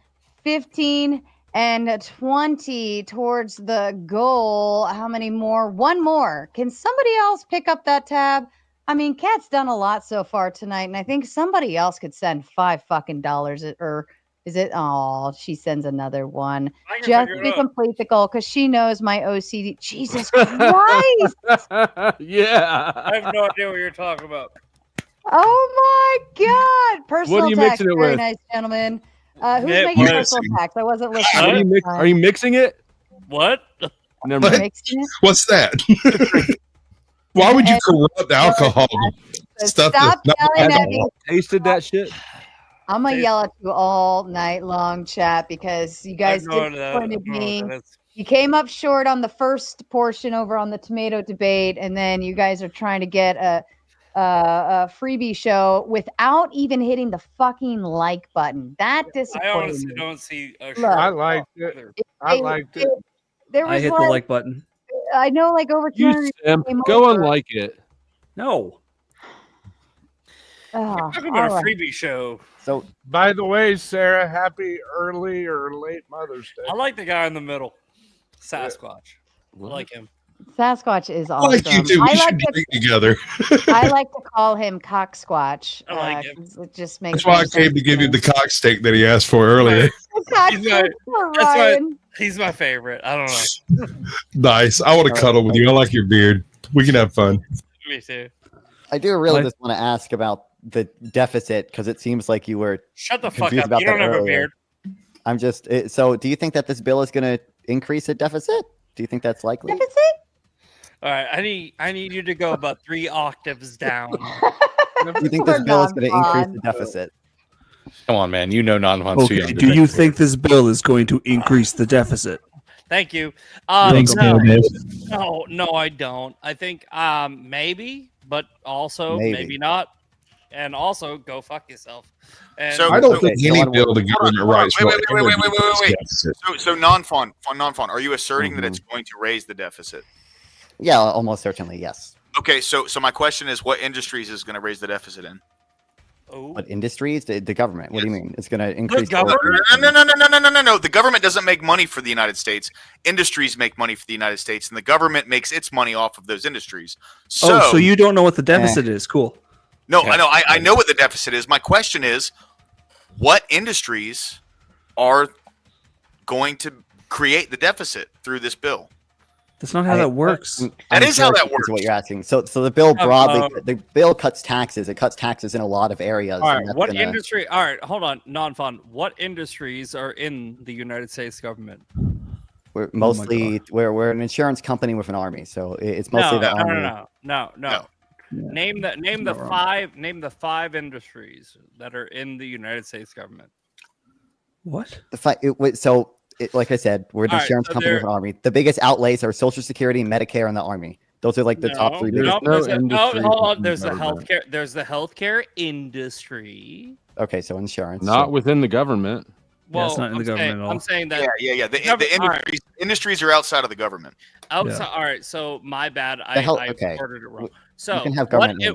Speaker 1: 15, and 20 towards the goal. How many more? One more. Can somebody else pick up that tab? I mean, Cat's done a lot so far tonight, and I think somebody else could send $5 or is it? Oh, she sends another one just to complete the goal because she knows my OCD. Jesus Christ!
Speaker 12: Yeah,
Speaker 5: I have no idea what you're talking about.
Speaker 1: Oh my God! Personal
Speaker 12: what are you
Speaker 1: tax,
Speaker 12: mixing it
Speaker 1: very
Speaker 12: with?
Speaker 1: Nice gentleman. Who's making personal tax? I wasn't listening.
Speaker 12: Are you mixing it?
Speaker 5: What?
Speaker 12: Never mind.
Speaker 11: What's that? Why would you corrupt alcohol?
Speaker 1: Stuff stop yelling at me.
Speaker 12: Tasted that shit.
Speaker 1: I'm gonna yell at you all night long, chat, because you guys disappointed me. You came up short on the first portion over on the tomato debate, and then you guys are trying to get a freebie show without even hitting the fucking like button. That disappointed
Speaker 5: I honestly don't see a
Speaker 7: show. I liked it. I liked it.
Speaker 13: I hit the like button.
Speaker 1: I know, like over 200.
Speaker 12: Go and like it.
Speaker 13: No.
Speaker 5: You're talking about a freebie show.
Speaker 8: So,
Speaker 7: by the way, Sarah, happy early or late Mother's Day.
Speaker 5: I like the guy in the middle, Sasquatch. I like him.
Speaker 1: Sasquatch is
Speaker 11: I
Speaker 1: awesome.
Speaker 11: like you too. We should dig together.
Speaker 1: I like to call him Cock Squatch.
Speaker 5: I like him.
Speaker 1: It just makes.
Speaker 11: That's why I came to give you the cock steak that he asked for earlier.
Speaker 5: He's my favorite. I don't know.
Speaker 11: Nice. I want to cuddle with you. I like your beard. We can have fun.
Speaker 5: Me too.
Speaker 8: I do really just want to ask about the deficit because it seems like you were
Speaker 5: shut the fuck up. You don't have a beard.
Speaker 8: I'm just so. Do you think that this bill is going to increase the deficit? Do you think that's likely?
Speaker 1: Deficit?
Speaker 5: All right, I need you to go about 3 octaves down.
Speaker 8: Do you think this bill is going to increase the deficit?
Speaker 9: Come on, man. You know non-funds.
Speaker 13: Okay. Do you think this bill is going to increase the deficit?
Speaker 5: Thank you.
Speaker 4: Thanks,
Speaker 5: no,
Speaker 4: Dave.
Speaker 5: no, I don't. I think maybe, but also maybe not. And also, go fuck yourself. And
Speaker 11: so I don't think any bill to government rights.
Speaker 3: Wait. So non-fund. Are you asserting that it's going to raise the deficit?
Speaker 8: Yeah, almost certainly, yes.
Speaker 3: Okay, so my question is, what industries is going to raise the deficit in?
Speaker 8: What industries? The government. What do you mean? It's going to increase.
Speaker 3: No. The government doesn't make money for the United States. Industries make money for the United States, and the government makes its money off of those industries.
Speaker 13: So you don't know what the deficit is? Cool.
Speaker 3: No, okay. I know what the deficit is. My question is, what industries are going to create the deficit through this bill?
Speaker 13: That's not how that works.
Speaker 3: That is how that works.
Speaker 8: Is what you're asking. So the bill broadly, the bill cuts taxes. It cuts taxes in a lot of areas.
Speaker 5: All right. What industry? All right. Hold on. Non-fund. What industries are in the United States government?
Speaker 8: We're mostly we're an insurance company with an army, so it's mostly the army.
Speaker 5: No. Name the 5 industries that are in the United States government.
Speaker 13: What?
Speaker 8: Like I said, we're an insurance company with an army. The biggest outlays are Social Security, Medicare, and the army. Those are like the top 3 biggest.
Speaker 5: Hold on. There's the healthcare. There's the healthcare industry.
Speaker 8: Okay, so insurance.
Speaker 12: Not within the government.
Speaker 5: Well,
Speaker 13: it's not in the government at all.
Speaker 5: I'm saying that.
Speaker 3: Yeah. The industries are outside of the government.
Speaker 5: Outside. Yeah. All right. So my bad. I worded it wrong. So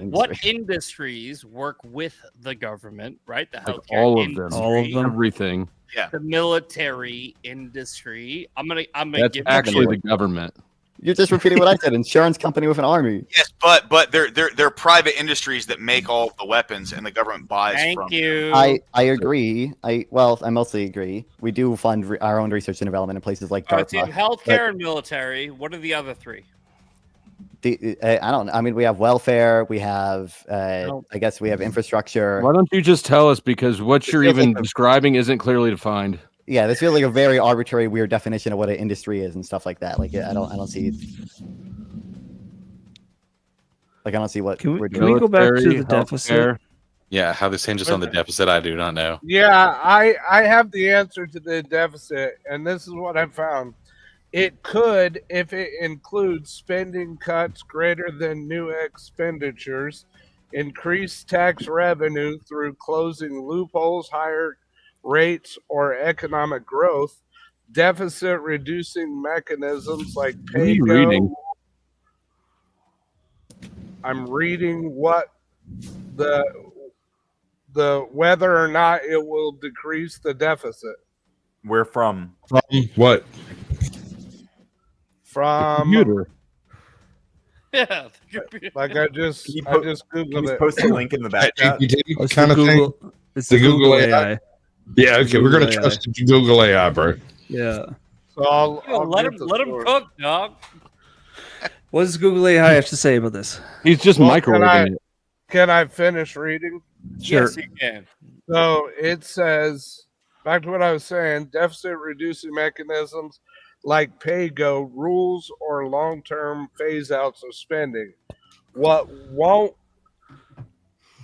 Speaker 5: what industries work with the government? Right. The healthcare
Speaker 12: all of
Speaker 5: industry,
Speaker 12: them. All of them. Everything.
Speaker 5: Yeah. The military industry. I'm gonna
Speaker 12: That's
Speaker 5: give
Speaker 12: actually the government.
Speaker 8: You're just repeating what I said. Insurance company with an army.
Speaker 3: Yes, but they're private industries that make all of the weapons, and the government buys.
Speaker 5: Thank you.
Speaker 8: I agree. I mostly agree. We do fund our own research and development in places like DARPA.
Speaker 5: Healthcare and military. What are the other 3?
Speaker 8: I don't know. I mean, we have welfare. We have, I guess, we have infrastructure.
Speaker 12: Why don't you just tell us? Because what you're even describing isn't clearly defined.
Speaker 8: Yeah, this feels like a very arbitrary, weird definition of what an industry is and stuff like that. Like, I don't see. Like, I don't see what.
Speaker 13: Can we go back to the deficit?
Speaker 9: Yeah, how this hinges on the deficit, I do not know.
Speaker 7: Yeah, I have the answer to the deficit, and this is what I found. It could, if it includes spending cuts greater than new expenditures, increase tax revenue through closing loopholes, higher rates, or economic growth, deficit reducing mechanisms like pay go. I'm reading what the whether or not it will decrease the deficit.
Speaker 2: Where from?
Speaker 11: What?
Speaker 7: From
Speaker 12: computer.
Speaker 5: Yeah,
Speaker 7: like I just googled it.
Speaker 2: Post a link in the back chat.
Speaker 11: Kind of thing.
Speaker 13: It's the Google AI.
Speaker 11: Yeah, okay, we're gonna trust Google AI, bro.
Speaker 13: Yeah.
Speaker 7: So I'll
Speaker 5: let him cook, dog.
Speaker 13: What does Google AI have to say about this?
Speaker 12: He's just microwaving it.
Speaker 7: Can I finish reading?
Speaker 13: Sure.
Speaker 5: Yes, you can.
Speaker 7: So it says, back to what I was saying, deficit reducing mechanisms like pay-go rules or long-term phase-outs of spending. What won't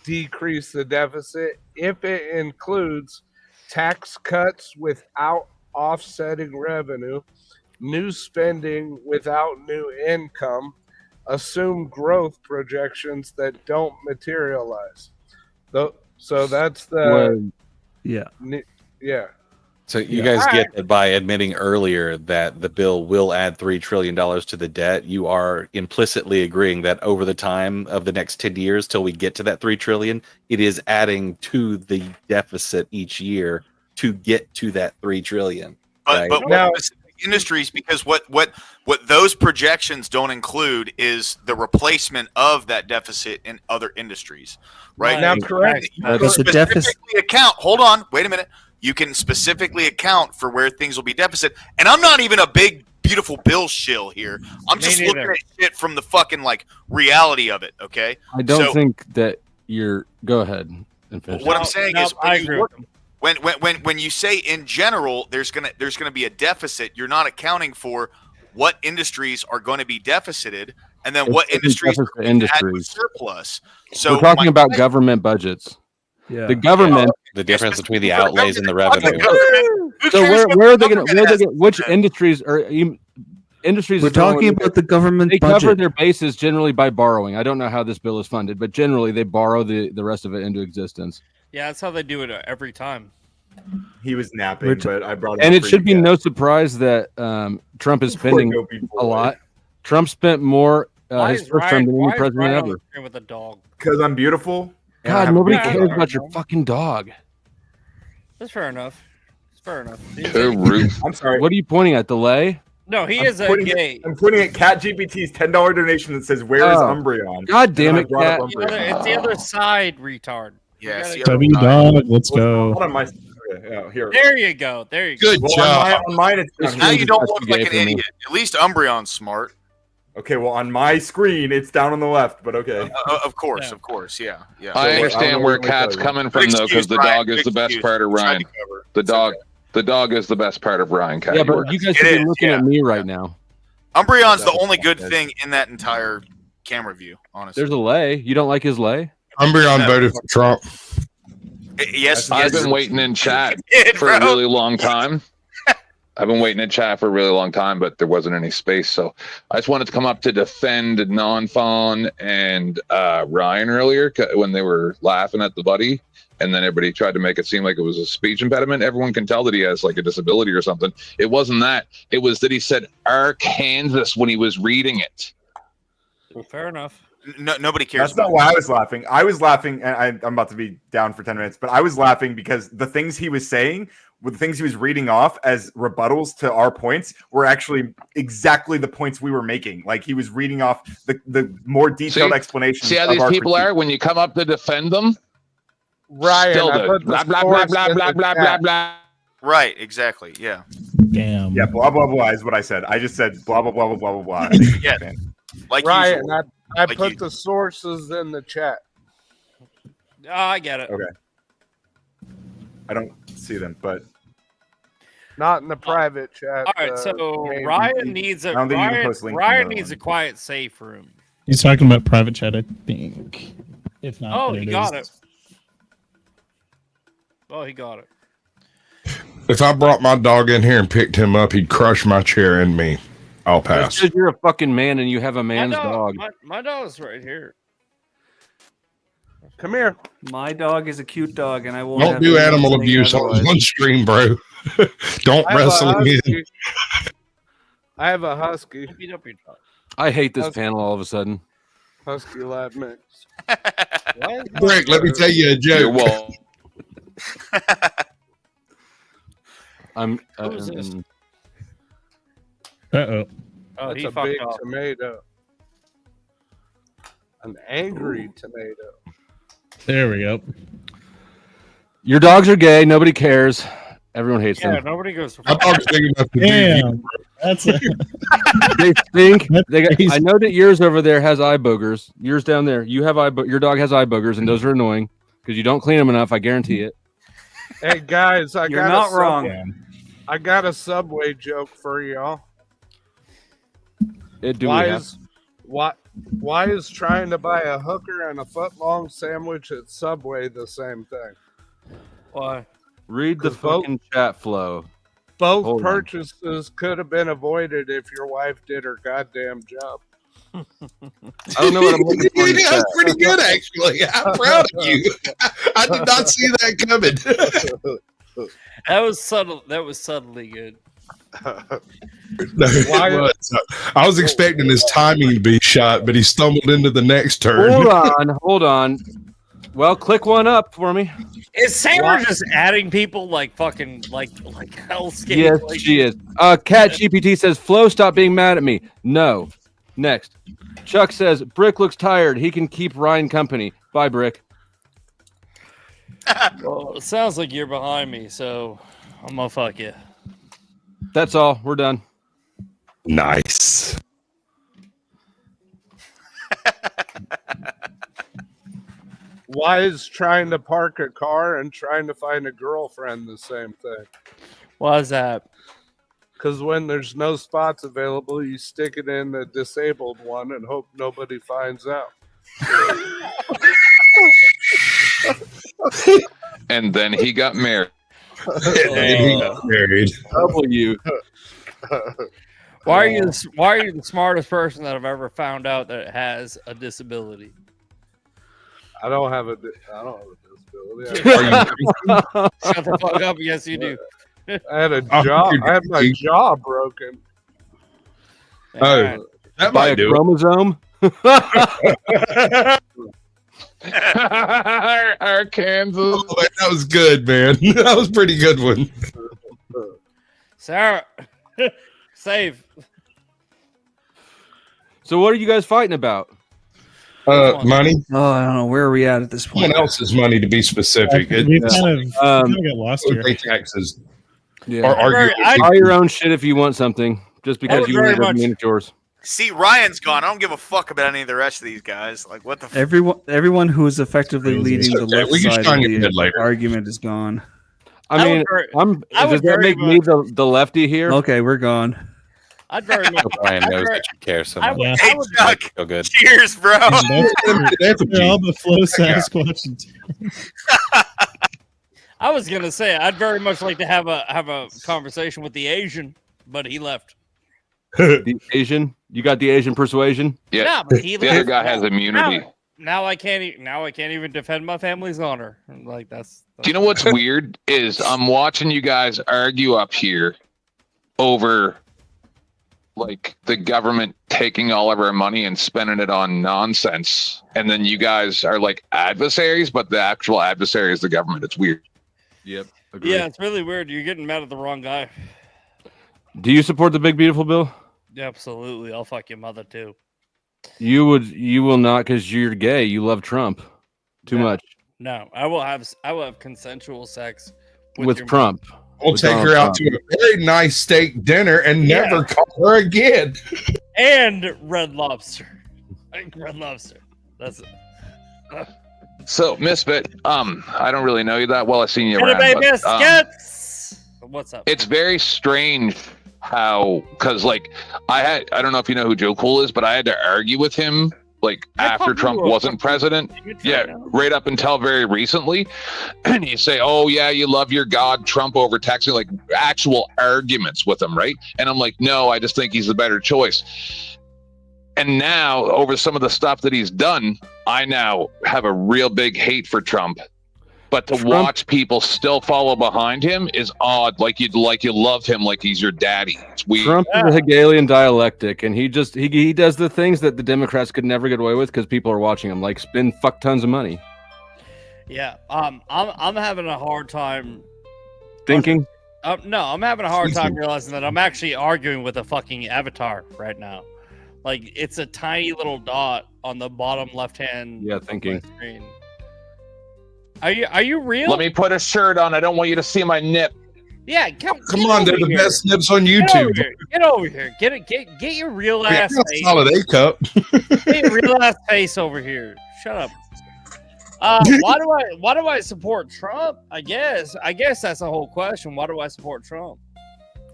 Speaker 7: decrease the deficit if it includes tax cuts without offsetting revenue, new spending without new income, assumed growth projections that don't materialize. So that's the
Speaker 13: yeah.
Speaker 9: So you guys get that by admitting earlier that the bill will add $3 trillion to the debt, you are implicitly agreeing that over the time of the next 10 years till we get to that $3 trillion, it is adding to the deficit each year to get to that $3 trillion.
Speaker 3: But what industries, because what those projections don't include is the replacement of that deficit in other industries. Right now, correct. Hold on, wait a minute. You can specifically account for where things will be deficit, and I'm not even a big beautiful bill shill here. I'm just looking at shit from the fucking reality of it. Okay.
Speaker 12: I don't think that you're. Go ahead and finish.
Speaker 3: What I'm saying is, when you say in general, there's gonna be a deficit. You're not accounting for what industries are going to be deficited, and then what industries are going to add to surplus. So
Speaker 12: we're talking about government budgets.
Speaker 9: Yeah.
Speaker 12: The government,
Speaker 9: the difference between the outlays and the revenue.
Speaker 12: So where are they going to? Which industries are industries?
Speaker 13: We're talking about the government.
Speaker 12: They cover their bases generally by borrowing. I don't know how this bill is funded, but generally they borrow the rest of it into existence.
Speaker 5: Yeah, that's how they do it every time.
Speaker 2: He was napping, but I brought.
Speaker 12: And it should be no surprise that Trump is spending a lot. Trump spent more his first term than any president ever.
Speaker 5: With a dog.
Speaker 2: Because I'm beautiful.
Speaker 12: God, nobody cares about your fucking dog.
Speaker 5: That's fair enough. It's fair enough.
Speaker 2: I'm sorry.
Speaker 12: What are you pointing at? Delay?
Speaker 5: No, he is a gay.
Speaker 2: I'm pointing at CatGPT's $10 donation that says, "Where is Umbreon?"
Speaker 12: God damn it, Cat!
Speaker 5: It's the other side, retard.
Speaker 3: Yes.
Speaker 4: W dog, let's go.
Speaker 2: Hold on, here.
Speaker 5: There you go. There you go.
Speaker 11: Good job.
Speaker 2: On mine, it's
Speaker 3: now you don't look like an idiot. At least Umbreon's smart.
Speaker 2: Okay, well, on my screen, it's down on the left, but okay.
Speaker 3: Of course, yeah.
Speaker 6: I understand where Cat's coming from, though, because the dog is the best part of Ryan. The dog is the best part of Ryan. Cat.
Speaker 12: Yeah, but you guys should be looking at me right now.
Speaker 3: Umbreon's the only good thing in that entire camera view, honestly.
Speaker 12: There's a lay. You don't like his lay?
Speaker 11: Umbreon voted for Trump.
Speaker 3: Yes,
Speaker 6: I've been waiting in chat for a really long time. I've been waiting in chat for a really long time, but there wasn't any space. So I just wanted to come up to defend Non-Fawn and Ryan earlier when they were laughing at the buddy. And then everybody tried to make it seem like it was a speech impediment. Everyone can tell that he has like a disability or something. It wasn't that. It was that he said Arkansas when he was reading it.
Speaker 5: Well, fair enough.
Speaker 3: No, nobody cares.
Speaker 2: That's not why I was laughing. I was laughing, and I'm about to be down for 10 minutes, but I was laughing because the things he was saying, the things he was reading off as rebuttals to our points, were actually exactly the points we were making. Like he was reading off the more detailed explanations.
Speaker 6: See how these people are when you come up to defend them?
Speaker 7: Ryan,
Speaker 6: still blah, blah, blah, blah, blah, blah, blah, blah.
Speaker 3: Right, exactly, yeah.
Speaker 4: Damn.
Speaker 2: Yeah, blah, blah, blah is what I said. I just said blah, blah, blah, blah, blah, blah.
Speaker 3: Yeah, like
Speaker 7: Ryan, I put the sources in the chat.
Speaker 5: Oh, I get it.
Speaker 2: Okay. I don't see them, but
Speaker 7: not in the private chat.
Speaker 5: All right, so Ryan needs a quiet safe room.
Speaker 4: He's talking about private chat, I think. If not,
Speaker 5: he got it. Oh, he got it.
Speaker 11: If I brought my dog in here and picked him up, he'd crush my chair and me. I'll pass.
Speaker 12: Because you're a fucking man and you have a man's dog.
Speaker 5: My dog's right here.
Speaker 7: Come here.
Speaker 13: My dog is a cute dog, and I won't.
Speaker 11: Don't do animal abuse on one stream, bro. Don't wrestle me.
Speaker 7: I have a husky.
Speaker 12: I hate this panel all of a sudden.
Speaker 7: Husky lab mix.
Speaker 11: Greg, let me tell you a joke.
Speaker 6: Well,
Speaker 12: I'm.
Speaker 5: Who's this?
Speaker 4: Uh-oh.
Speaker 5: Oh,
Speaker 7: That's
Speaker 5: he
Speaker 7: a
Speaker 5: fucked
Speaker 7: big
Speaker 5: up.
Speaker 7: tomato. An angry tomato.
Speaker 4: There we go.
Speaker 12: Your dogs are gay. Nobody cares. Everyone hates them.
Speaker 5: Nobody goes for
Speaker 11: My dog's big enough to
Speaker 4: Damn. That's a...
Speaker 12: They stink. I know that yours over there has eye boogers. Yours down there, you have your dog has eye boogers, and those are annoying because you don't clean them enough. I guarantee it.
Speaker 7: Hey guys,
Speaker 13: You're not wrong.
Speaker 7: I got a Subway joke for y'all. Why is trying to buy a hooker and a foot-long sandwich at Subway the same thing?
Speaker 5: Why?
Speaker 12: Read the fucking chat flow.
Speaker 7: Both purchases could have been avoided if your wife did her goddamn job.
Speaker 12: I don't know what I'm looking for.
Speaker 11: That's pretty good, actually. I'm proud of you. I did not see that coming.
Speaker 5: That was subtle. That was subtly good.
Speaker 11: I was expecting his timing to be shot, but he stumbled into the next turn.
Speaker 12: Hold on. Well, click one up for me.
Speaker 5: Is Sarah just adding people like fucking like hellscape?
Speaker 12: Yes, she is. Cat GPT says, Flo, stop being mad at me. No. Next. Chuck says, Brick looks tired. He can keep Ryan company. Bye, Brick.
Speaker 5: Well, it sounds like you're behind me, so I'm gonna fuck you.
Speaker 12: That's all. We're done.
Speaker 11: Nice.
Speaker 7: Why is trying to park a car and trying to find a girlfriend the same thing?
Speaker 5: Why is that?
Speaker 7: Because when there's no spots available, you stick it in the disabled one and hope nobody finds out.
Speaker 14: And then he got married.
Speaker 12: W.
Speaker 5: Why are you the smartest person that I've ever found out that has a disability?
Speaker 7: I don't have a disability.
Speaker 5: Shut the fuck up! Yes, you do.
Speaker 7: I had a job. I had my jaw broken.
Speaker 11: Oh, that might do
Speaker 12: chromosome.
Speaker 11: Arkansas. Oh, that was good, man. That was a pretty good one.
Speaker 5: Sarah, save.
Speaker 12: So, what are you guys fighting about?
Speaker 11: Money.
Speaker 13: Oh, I don't know. Where are we at this point?
Speaker 11: Someone else's money, to be specific.
Speaker 4: We kind of got lost here.
Speaker 11: Pay taxes.
Speaker 12: Yeah.
Speaker 11: Buy
Speaker 12: your own shit if you want something, just because you want to manage yours.
Speaker 3: See, Ryan's gone. I don't give a fuck about any of the rest of these guys. Like, what the fuck?
Speaker 13: Everyone who is effectively leading the left side of the argument is gone.
Speaker 12: I mean, does that make me the lefty here?
Speaker 13: Okay, we're gone.
Speaker 5: I'd very much.
Speaker 9: Ryan knows that you care so much.
Speaker 3: Hey, Chuck.
Speaker 9: Feel good.
Speaker 3: Cheers, bro.
Speaker 4: That's all the Flo Sasquatch.
Speaker 5: I was gonna say I'd very much like to have a conversation with the Asian, but he left.
Speaker 12: The Asian? You got the Asian persuasion?
Speaker 14: Yeah.
Speaker 5: Nah, but he
Speaker 14: the
Speaker 5: left.
Speaker 14: other guy has immunity.
Speaker 5: Now I can't even defend my family's honor. Like that's
Speaker 14: Do you know what's weird is I'm watching you guys argue up here over like the government taking all of our money and spending it on nonsense, and then you guys are like adversaries, but the actual adversary is the government. It's weird.
Speaker 12: Yep. Agreed.
Speaker 5: Yeah, it's really weird. You're getting mad at the wrong guy.
Speaker 12: Do you support the big beautiful bill?
Speaker 5: Absolutely. I'll fuck your mother too.
Speaker 12: You will not, because you're gay. You love Trump too much.
Speaker 5: No, I will have consensual sex
Speaker 12: with Trump.
Speaker 11: We'll take her out to a very nice steak dinner and never call her again.
Speaker 5: And Red Lobster. Red Lobster. That's it.
Speaker 14: So, Misfit, I don't really know you that well. I've seen you around.
Speaker 5: Biscuits. What's up?
Speaker 14: It's very strange how, because like I don't know if you know who Joe Cool is, but I had to argue with him like after Trump wasn't president. Yeah, right up until very recently. And you say, oh yeah, you love your God Trump over texting, like actual arguments with him, right? And I'm like, no, I just think he's the better choice. And now over some of the stuff that he's done, I now have a real big hate for Trump. But to watch people still follow behind him is odd. Like you love him like he's your daddy. It's weird.
Speaker 12: Trump is a Hegelian dialectic, and he does the things that the Democrats could never get away with because people are watching him, like spend fuck tons of money.
Speaker 5: Yeah, I'm having a hard time
Speaker 12: thinking.
Speaker 5: No, I'm having a hard time realizing that I'm actually arguing with a fucking avatar right now. Like it's a tiny little dot on the bottom left hand.
Speaker 12: Yeah, thinking.
Speaker 5: Screen. Are you real?
Speaker 14: Let me put a shirt on. I don't want you to see my nip.
Speaker 5: Yeah,
Speaker 11: come on, they're the best nips on YouTube.
Speaker 5: Get over here. Get your real ass face.
Speaker 11: Holiday cup.
Speaker 5: Get your real ass face over here. Shut up. Why do I support Trump? I guess that's the whole question. Why do I support Trump?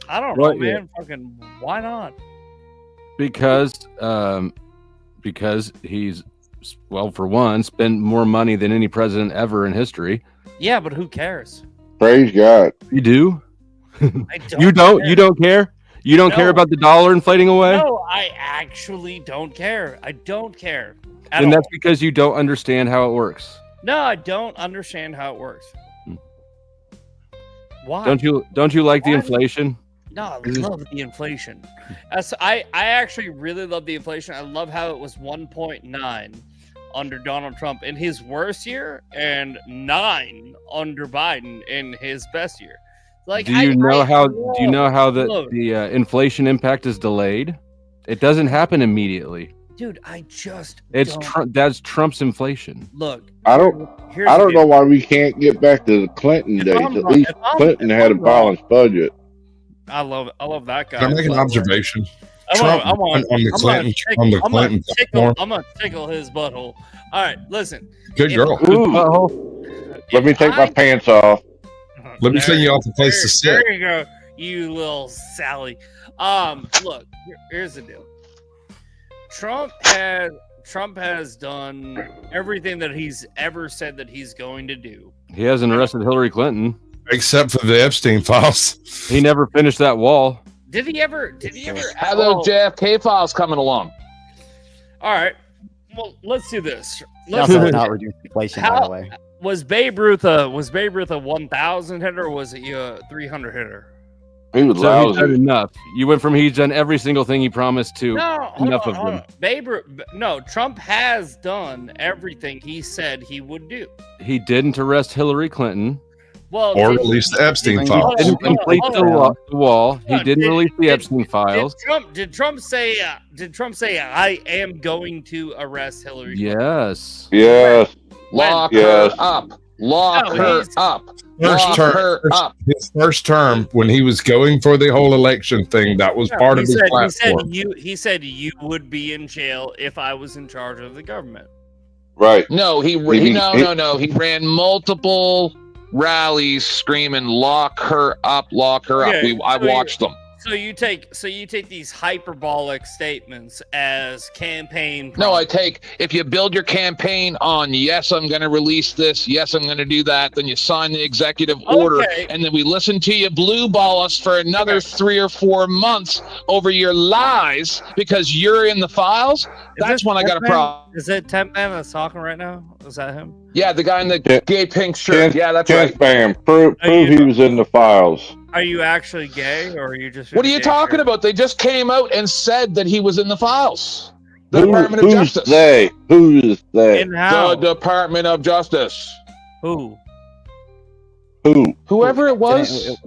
Speaker 5: I don't know, man. Fucking why not?
Speaker 12: Because he's, well, for one, spent more money than any president ever in history.
Speaker 5: Yeah, but who cares?
Speaker 15: Praise God.
Speaker 12: You do?
Speaker 5: I don't.
Speaker 12: You don't? Care. You don't care? You don't care about the dollar inflating away?
Speaker 5: No, I actually don't care. I don't care.
Speaker 12: And that's because you don't understand how it works.
Speaker 5: No, I don't understand how it works. Why?
Speaker 12: Don't you like the inflation?
Speaker 5: No, I love the inflation. I actually really love the inflation. I love how it was 1.9 under Donald Trump in his worst year and 9 under Biden in his best year. Like,
Speaker 12: do you know how the inflation impact is delayed? It doesn't happen immediately.
Speaker 5: Dude, I just
Speaker 12: that's Trump's inflation.
Speaker 5: Look,
Speaker 15: I don't know why we can't get back to the Clinton days. At least Clinton had a balanced budget.
Speaker 5: I love that guy.
Speaker 11: Can I make an observation?
Speaker 5: I'm gonna tickle his butthole. All right, listen.
Speaker 11: Good girl.
Speaker 15: Let me take my pants off.
Speaker 11: Let me send you off the place to sit.
Speaker 5: There you go, you little Sally. Look, here's the deal. Trump has done everything that he's ever said that he's going to do.
Speaker 12: He hasn't arrested Hillary Clinton,
Speaker 11: except for the Epstein files.
Speaker 12: He never finished that wall.
Speaker 5: Did he ever?
Speaker 14: How those JFK files coming along?
Speaker 5: All right. Well, let's do this.
Speaker 8: Not reduce inflation, by the way.
Speaker 5: Was Babe Ruth a 1,000 hitter, or was he a 300 hitter?
Speaker 15: He was
Speaker 12: so he's done enough. You went from he's done every single thing he promised to enough of them.
Speaker 5: Trump has done everything he said he would do.
Speaker 12: He didn't arrest Hillary Clinton.
Speaker 11: Or release the Epstein files.
Speaker 12: He didn't complete the wall. He didn't release the Epstein files.
Speaker 5: Did Trump say I am going to arrest Hillary Clinton?
Speaker 15: Yes.
Speaker 14: Lock her up. Lock her up.
Speaker 11: His first term, when he was going for the whole election thing, that was part of his platform.
Speaker 5: He said you would be in jail if I was in charge of the government.
Speaker 15: Right.
Speaker 14: No, he ran multiple rallies screaming, "Lock her up, lock her up." I watched them.
Speaker 5: So you take these hyperbolic statements as campaign.
Speaker 14: No, if you build your campaign on, yes, I'm going to release this, yes, I'm going to do that, then you sign the executive order, and then we listen to you blue ball us for another 3 or 4 months over your lies because you're in the files. That's when I got a problem.
Speaker 5: Is it Temp Man that's talking right now? Is that him?
Speaker 14: Yeah, the guy in the gay pink shirt. Yeah, that's right.
Speaker 15: Spam. Prove he was in the files.
Speaker 5: Are you actually gay, or are you just?
Speaker 14: What are you talking about? They just came out and said that he was in the files. The Department of Justice.
Speaker 15: Who's they?
Speaker 14: The Department of Justice.
Speaker 5: Who?
Speaker 14: Whoever it was.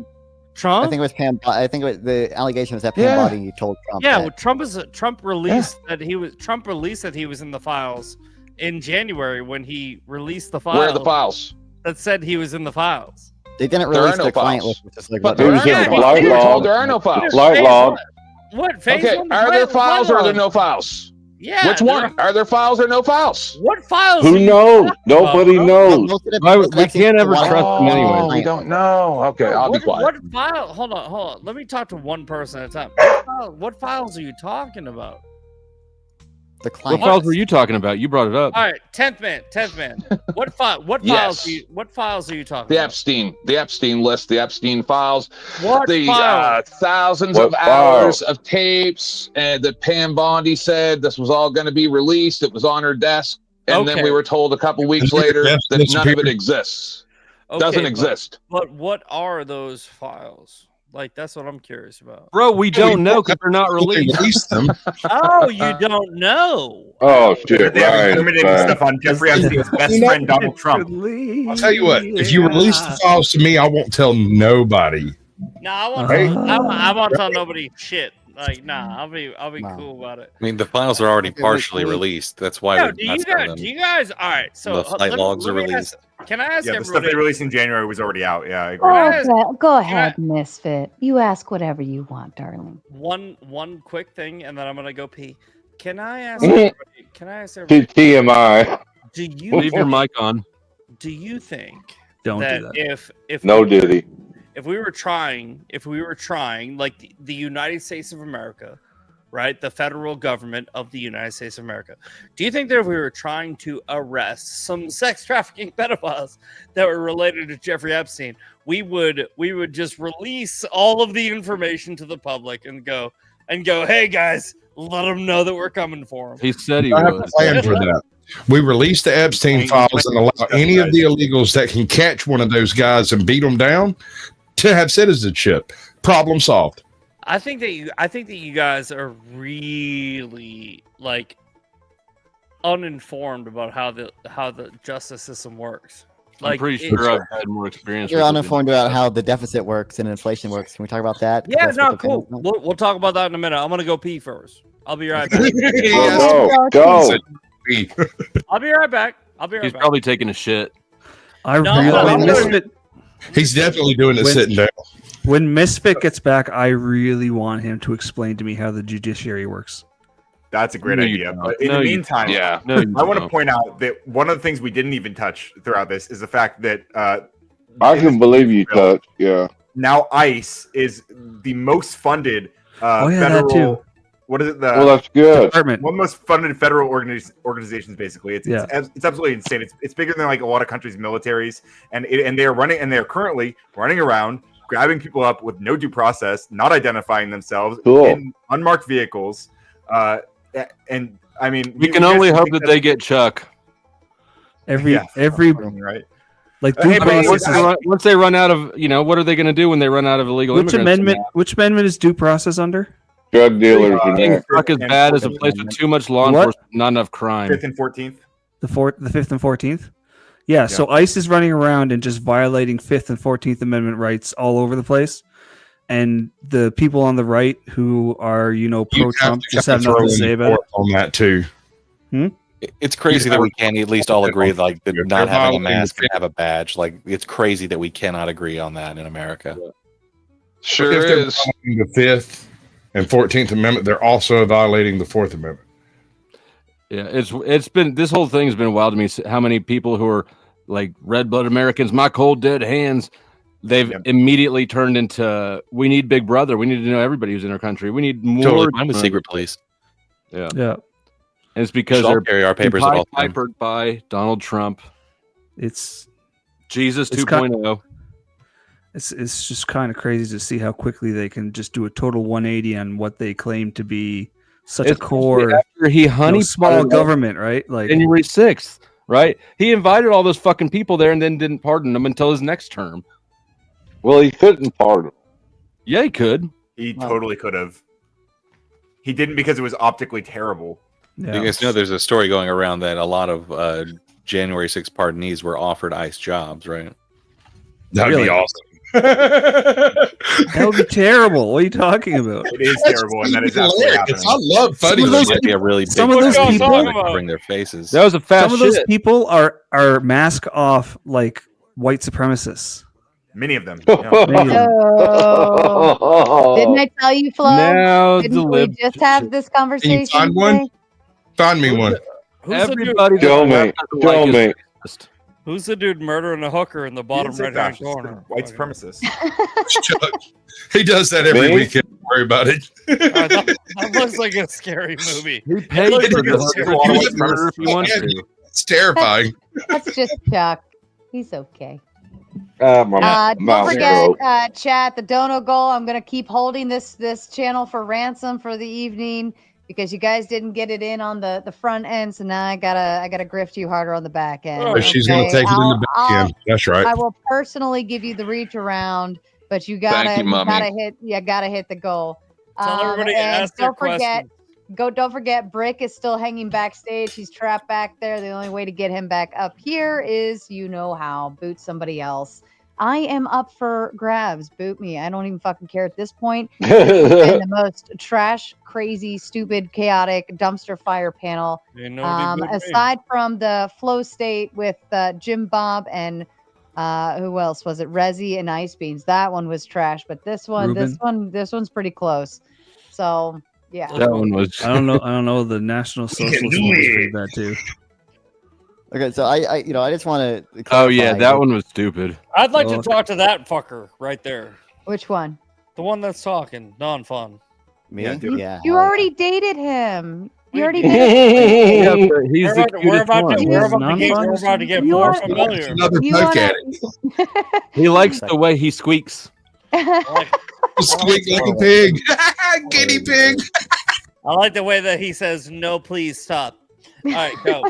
Speaker 5: Trump.
Speaker 8: I think it was Pam. I think the allegation was that Pam Bondi told Trump.
Speaker 5: Yeah, well, Trump released that he was in the files in January when he released the files.
Speaker 14: Where are the files?
Speaker 5: That said he was in the files.
Speaker 8: They didn't release the client list, which is like what
Speaker 14: there are no files.
Speaker 15: Light log.
Speaker 5: What?
Speaker 14: Are there files or are there no files?
Speaker 5: Yeah.
Speaker 14: Which one? Are there files or no files?
Speaker 5: What files?
Speaker 15: Who knows? Nobody knows.
Speaker 12: We can't ever trust them anyway.
Speaker 14: We don't know. Okay, I'll be quiet.
Speaker 5: What file? Hold on. Let me talk to one person at a time. What files are you talking about?
Speaker 8: The client.
Speaker 12: What files were you talking about? You brought it up.
Speaker 5: All right, 10th man. What files are you talking about?
Speaker 14: The Epstein list, the Epstein files.
Speaker 5: What files?
Speaker 14: Thousands of hours of tapes that Pam Bondi said this was all going to be released. It was on her desk, and then we were told a couple weeks later that none of it exists. Doesn't exist.
Speaker 5: But what are those files? Like, that's what I'm curious about.
Speaker 12: Bro, we don't know because they're not released.
Speaker 5: Oh, you don't know.
Speaker 15: Oh, shit.
Speaker 2: They're incriminating stuff on Jeffrey Epstein's best friend, Donald Trump.
Speaker 11: I'll tell you what, if you release the files to me, I won't tell nobody.
Speaker 5: No, I won't tell nobody shit. Like, I'll be cool about it.
Speaker 6: I mean, the files are already partially released. That's why.
Speaker 5: Do you guys? All right. So
Speaker 6: the flight logs are released.
Speaker 5: Can I ask everybody?
Speaker 2: The stuff they released in January was already out. Yeah, I agree.
Speaker 1: Go ahead, Misfit. You ask whatever you want, darling.
Speaker 5: One quick thing, and then I'm gonna go pee. Can I ask everybody?
Speaker 15: TMI.
Speaker 5: Do you
Speaker 12: leave your mic on?
Speaker 5: Do you think
Speaker 13: do
Speaker 5: that if
Speaker 15: no Diddy?
Speaker 5: If we were trying like the United States of America, right? The federal government of the United States of America. Do you think that if we were trying to arrest some sex trafficking pedophiles that were related to Jeffrey Epstein, we would just release all of the information to the public and go, hey guys, let them know that we're coming for them.
Speaker 12: He said he
Speaker 11: would.
Speaker 12: I have a
Speaker 11: plan for that. We release the Epstein files and allow any of the illegals that can catch one of those guys and beat them down to have citizenship. Problem solved.
Speaker 5: I think that you guys are really like uninformed about how the justice system works.
Speaker 12: I'm pretty sure I've had more experience.
Speaker 8: You're uninformed about how the deficit works and inflation works. Can we talk about that?
Speaker 5: Yeah, no, cool. We'll talk about that in a minute. I'm gonna go pee first. I'll be right back.
Speaker 15: Go.
Speaker 5: I'll be right back.
Speaker 12: He's probably taking a shit.
Speaker 11: He's definitely doing it sitting down.
Speaker 13: When Misfit gets back, I really want him to explain to me how the judiciary works.
Speaker 2: That's a great idea. But in the meantime, I want to point out that one of the things we didn't even touch throughout this is the fact that
Speaker 15: I can believe you touched. Yeah.
Speaker 2: Now ICE is the most funded
Speaker 13: that
Speaker 2: federal.
Speaker 13: too.
Speaker 2: What is it?
Speaker 15: Well, that's good.
Speaker 13: Department.
Speaker 2: One of the most funded federal organizations, basically. It's absolutely insane. It's bigger than like a lot of countries' militaries, and they're currently running around grabbing people up with no due process, not identifying themselves in unmarked vehicles. And I mean,
Speaker 12: we can only hope that they get Chuck.
Speaker 13: Every
Speaker 2: right.
Speaker 13: Like
Speaker 12: once they run out of, what are they going to do when they run out of illegal immigrants?
Speaker 13: Which amendment is due process under?
Speaker 15: Drug dealers.
Speaker 12: Chuck is bad as a place with too much law enforcement, not enough crime.
Speaker 2: 5th and 14th.
Speaker 13: The 5th and 14th. Yeah, so ICE is running around and just violating 5th and 14th Amendment rights all over the place. And the people on the right who are, pro-Trump just have nothing to say about it.
Speaker 11: On that too.
Speaker 9: It's crazy that we can't at least all agree, like, that not having a mask and have a badge. Like, it's crazy that we cannot agree on that in America.
Speaker 14: Sure
Speaker 11: is. The 5th and 14th Amendment, they're also violating the 4th Amendment.
Speaker 12: Yeah, it's been, this whole thing has been wild to me. How many people who are like red-blooded Americans, my cold dead hands, they've immediately turned into, we need Big Brother. We need to know everybody who's in our country. We need more.
Speaker 9: Totally. I'm with secret police.
Speaker 12: Yeah. And it's because they're
Speaker 9: carry our papers at all times.
Speaker 12: By Donald Trump.
Speaker 13: It's
Speaker 12: Jesus 2.0.
Speaker 13: It's just kind of crazy to see how quickly they can just do a total 180 on what they claim to be such a core
Speaker 12: after he
Speaker 13: small government, right? Like
Speaker 12: January 6th, right? He invited all those fucking people there and then didn't pardon them until his next term.
Speaker 15: Well, he couldn't pardon.
Speaker 12: Yeah, he could.
Speaker 2: He totally could have. He didn't because it was optically terrible.
Speaker 9: Yeah. You guys know there's a story going around that a lot of January 6th pardonees were offered ICE jobs, right?
Speaker 11: That'd be awesome.
Speaker 13: That would be terrible. What are you talking about?
Speaker 2: It is terrible, and that is absolutely happening.
Speaker 11: I love funny.
Speaker 9: It might be a really big
Speaker 13: some of those people
Speaker 9: covering their faces.
Speaker 12: That was a fast.
Speaker 13: Some of those people are mask off like white supremacists.
Speaker 2: Many of them.
Speaker 1: Didn't I tell you, Flo?
Speaker 12: Now
Speaker 1: Didn't we just have this conversation?
Speaker 11: Find one. Find me one.
Speaker 12: Everybody,
Speaker 15: show me.
Speaker 5: Who's the dude murdering a hooker in the bottom right-hand corner?
Speaker 2: White supremacist.
Speaker 11: He does that every weekend. Don't worry about it.
Speaker 5: That looks like a scary movie.
Speaker 12: He paid for this murder if he wants to.
Speaker 11: It's terrifying.
Speaker 1: That's just Chuck. He's okay.
Speaker 15: Don't
Speaker 1: forget, chat, the dono goal. I'm going to keep holding this channel for ransom for the evening because you guys didn't get it in on the front end, so now I gotta grift you harder on the back end.
Speaker 11: Oh, she's gonna take it in the back end. That's right.
Speaker 1: I will personally give you the reach around, but you gotta hit the goal.
Speaker 5: Tell everybody to ask their questions.
Speaker 1: Don't forget, Brick is still hanging backstage. He's trapped back there. The only way to get him back up here is how. Boot somebody else. I am up for grabs. Boot me. I don't even fucking care at this point. And the most trash, crazy, stupid, chaotic dumpster fire panel. Aside from the flow state with Jim Bob and who else was it? Rezi and Ice Beans. That one was trash, but this one's pretty close. So yeah.
Speaker 12: That one was.
Speaker 13: I don't know. The National Socialist one was pretty bad too.
Speaker 8: Okay, so I just want to.
Speaker 12: Oh yeah, that one was stupid.
Speaker 5: I'd like to talk to that fucker right there.
Speaker 1: Which one?
Speaker 5: The one that's talking, non-fun.
Speaker 8: Me?
Speaker 1: Yeah. You already dated him. You already dated him.
Speaker 5: We're about to get more familiar.
Speaker 11: Another poke at it.
Speaker 12: He likes the way he squeaks.
Speaker 11: Squeak like a pig. Guinea pig.
Speaker 5: I like the way that he says, "No, please stop." All right, go.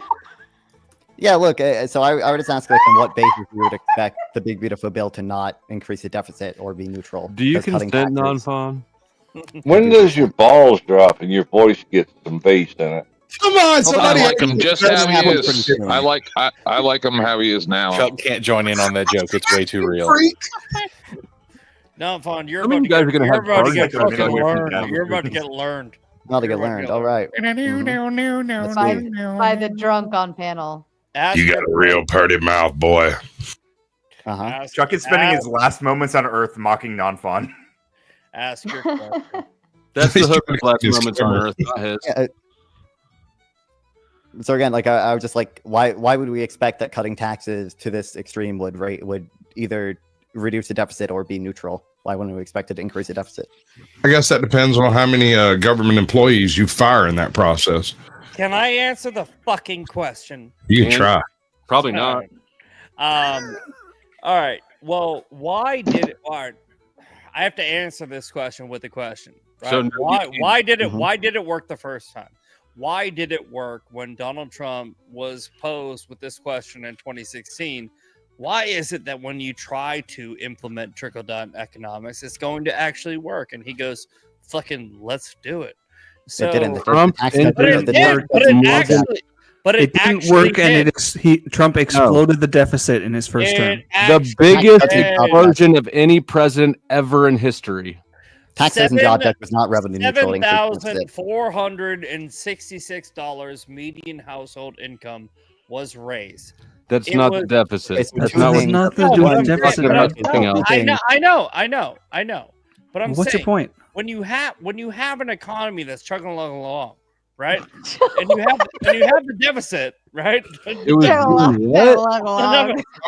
Speaker 8: Yeah, look, so I would just ask on what basis you would expect the big beautiful bill to not increase the deficit or be neutral.
Speaker 12: Do you consent, non-farm?
Speaker 15: When does your balls drop and your voice gets some bass in it?
Speaker 11: Come on, somebody.
Speaker 14: I like him just how he is. I like him how he is now.
Speaker 9: Chuck can't join in on that joke. It's way too real.
Speaker 5: No, Vaughn, you're
Speaker 12: I mean,
Speaker 5: about
Speaker 12: you guys are gonna have
Speaker 5: about to get
Speaker 12: parties.
Speaker 5: fucking learned. You're about to get learned.
Speaker 8: Not to get learned. All right.
Speaker 1: By the drunk on panel.
Speaker 11: You got a real pretty mouth, boy.
Speaker 8: Uh-huh.
Speaker 2: Chuck is spending his last moments on Earth mocking non-fawn.
Speaker 5: Ask your question.
Speaker 12: That's the hooker's last moments on Earth, not his.
Speaker 8: So again, like I was just like, why would we expect that cutting taxes to this extreme would either reduce the deficit or be neutral? Why wouldn't we expect it to increase the deficit?
Speaker 11: I guess that depends on how many government employees you fire in that process.
Speaker 5: Can I answer the fucking question?
Speaker 11: You can try.
Speaker 12: Probably not.
Speaker 5: All right. Well, why did it? I have to answer this question with a question. Right?
Speaker 12: So
Speaker 5: why did it work the first time? Why did it work when Donald Trump was posed with this question in 2016? Why is it that when you try to implement trickle-down economics, it's going to actually work? And he goes, fucking, let's do it. So,
Speaker 8: It didn't.
Speaker 5: It
Speaker 13: didn't work, and Trump exploded the deficit in his first term.
Speaker 12: The biggest explosion of any president ever in history.
Speaker 8: Taxes and job act was not revenue neutral.
Speaker 5: $7,466 median household income was raised.
Speaker 12: That's not the deficit.
Speaker 13: That's not the deficit.
Speaker 5: I know. But
Speaker 13: What's your point?
Speaker 5: When you have an economy that's chugging along, right? and you have the deficit, right?
Speaker 11: It was I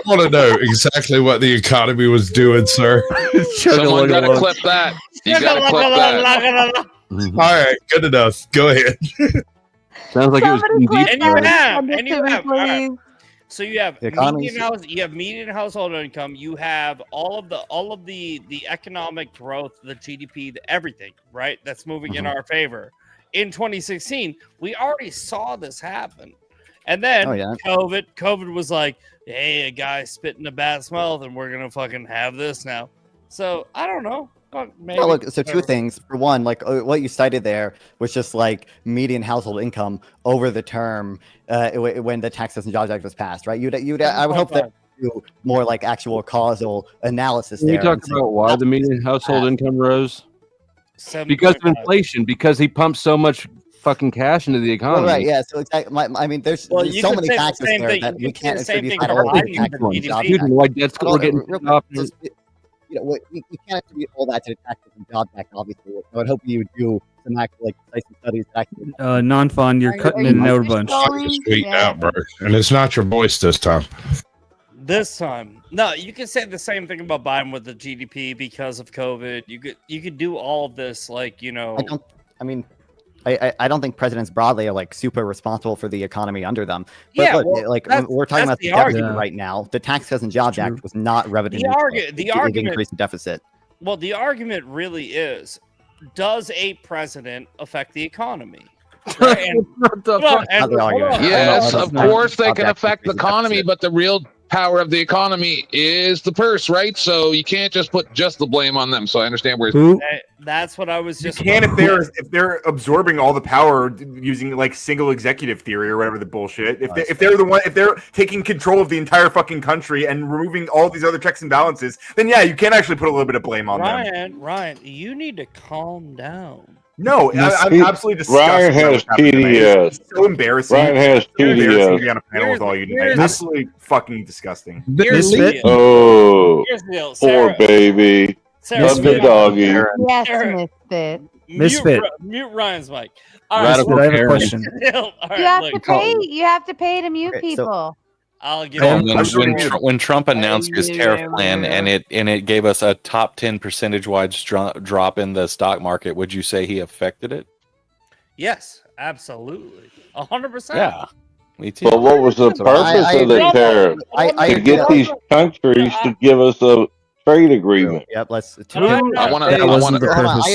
Speaker 11: want to know exactly what the economy was doing, sir.
Speaker 14: Someone got to clip that. You got to clip that.
Speaker 11: All right, good enough. Go ahead.
Speaker 12: Sounds like it was.
Speaker 5: And you have. So you have median household income. You have all of the economic growth, the GDP, everything, right? That's moving in our favor. In 2016, we already saw this happen, and then COVID was like, "Hey, a guy spit in a bat's mouth, and we're gonna fucking have this now." So I don't know. Maybe.
Speaker 8: Well, look, so two things. For one, like what you cited there was just like median household income over the term when the Taxes and Jobs Act was passed, right? I would hope that you do more like actual causal analysis.
Speaker 12: Can you talk about why the median household income rose? Because of inflation. Because he pumped so much fucking cash into the economy.
Speaker 8: Right? Yeah. So exactly. I mean, there's so many factors there that we can't attribute that all to the Taxes and Jobs Act. You can't attribute all that to the Taxes and Jobs Act, obviously. I would hope you would do some actual studies.
Speaker 13: Non-fun, you're cutting in and out a bunch.
Speaker 11: Out, bro. And it's not your voice this time.
Speaker 5: This time, no, you can say the same thing about Biden with the GDP because of COVID. You could do all of this, like
Speaker 8: I don't think presidents broadly are like super responsible for the economy under them. But we're talking about the deficit right now. The Taxes and Jobs Act was not revenue neutral.
Speaker 5: The argument
Speaker 8: increase the deficit.
Speaker 5: Well, the argument really is: does a president affect the economy? Right?
Speaker 14: Yes, of course they can affect the economy, but the real power of the economy is the purse, right? So you can't just put just the blame on them. So I understand where
Speaker 5: that's what I was just.
Speaker 2: You can if they're absorbing all the power using like single executive theory or whatever the bullshit. If they're taking control of the entire fucking country and removing all these other checks and balances, then yeah, you can actually put a little bit of blame on them.
Speaker 5: Ryan, you need to calm down.
Speaker 2: No, I'm absolutely disgusted.
Speaker 15: Ryan has TDS.
Speaker 2: It's so embarrassing.
Speaker 15: Ryan has TDS.
Speaker 2: To be on a panel with all you tonight. Absolutely fucking disgusting.
Speaker 15: Oh, poor baby. Love the doggy.
Speaker 1: Yes, Misfit.
Speaker 13: Misfit.
Speaker 5: Mute Ryan's mic.
Speaker 13: I have a question.
Speaker 1: You have to pay to mute people.
Speaker 5: I'll give
Speaker 9: when Trump announced his tariff plan and it gave us a top 10 percentage-wise drop in the stock market, would you say he affected it?
Speaker 5: Yes, absolutely, 100%.
Speaker 9: Yeah, me too.
Speaker 15: But what was the purpose of the tariff? To get these countries to give us a trade agreement.
Speaker 8: Yep, let's.
Speaker 14: I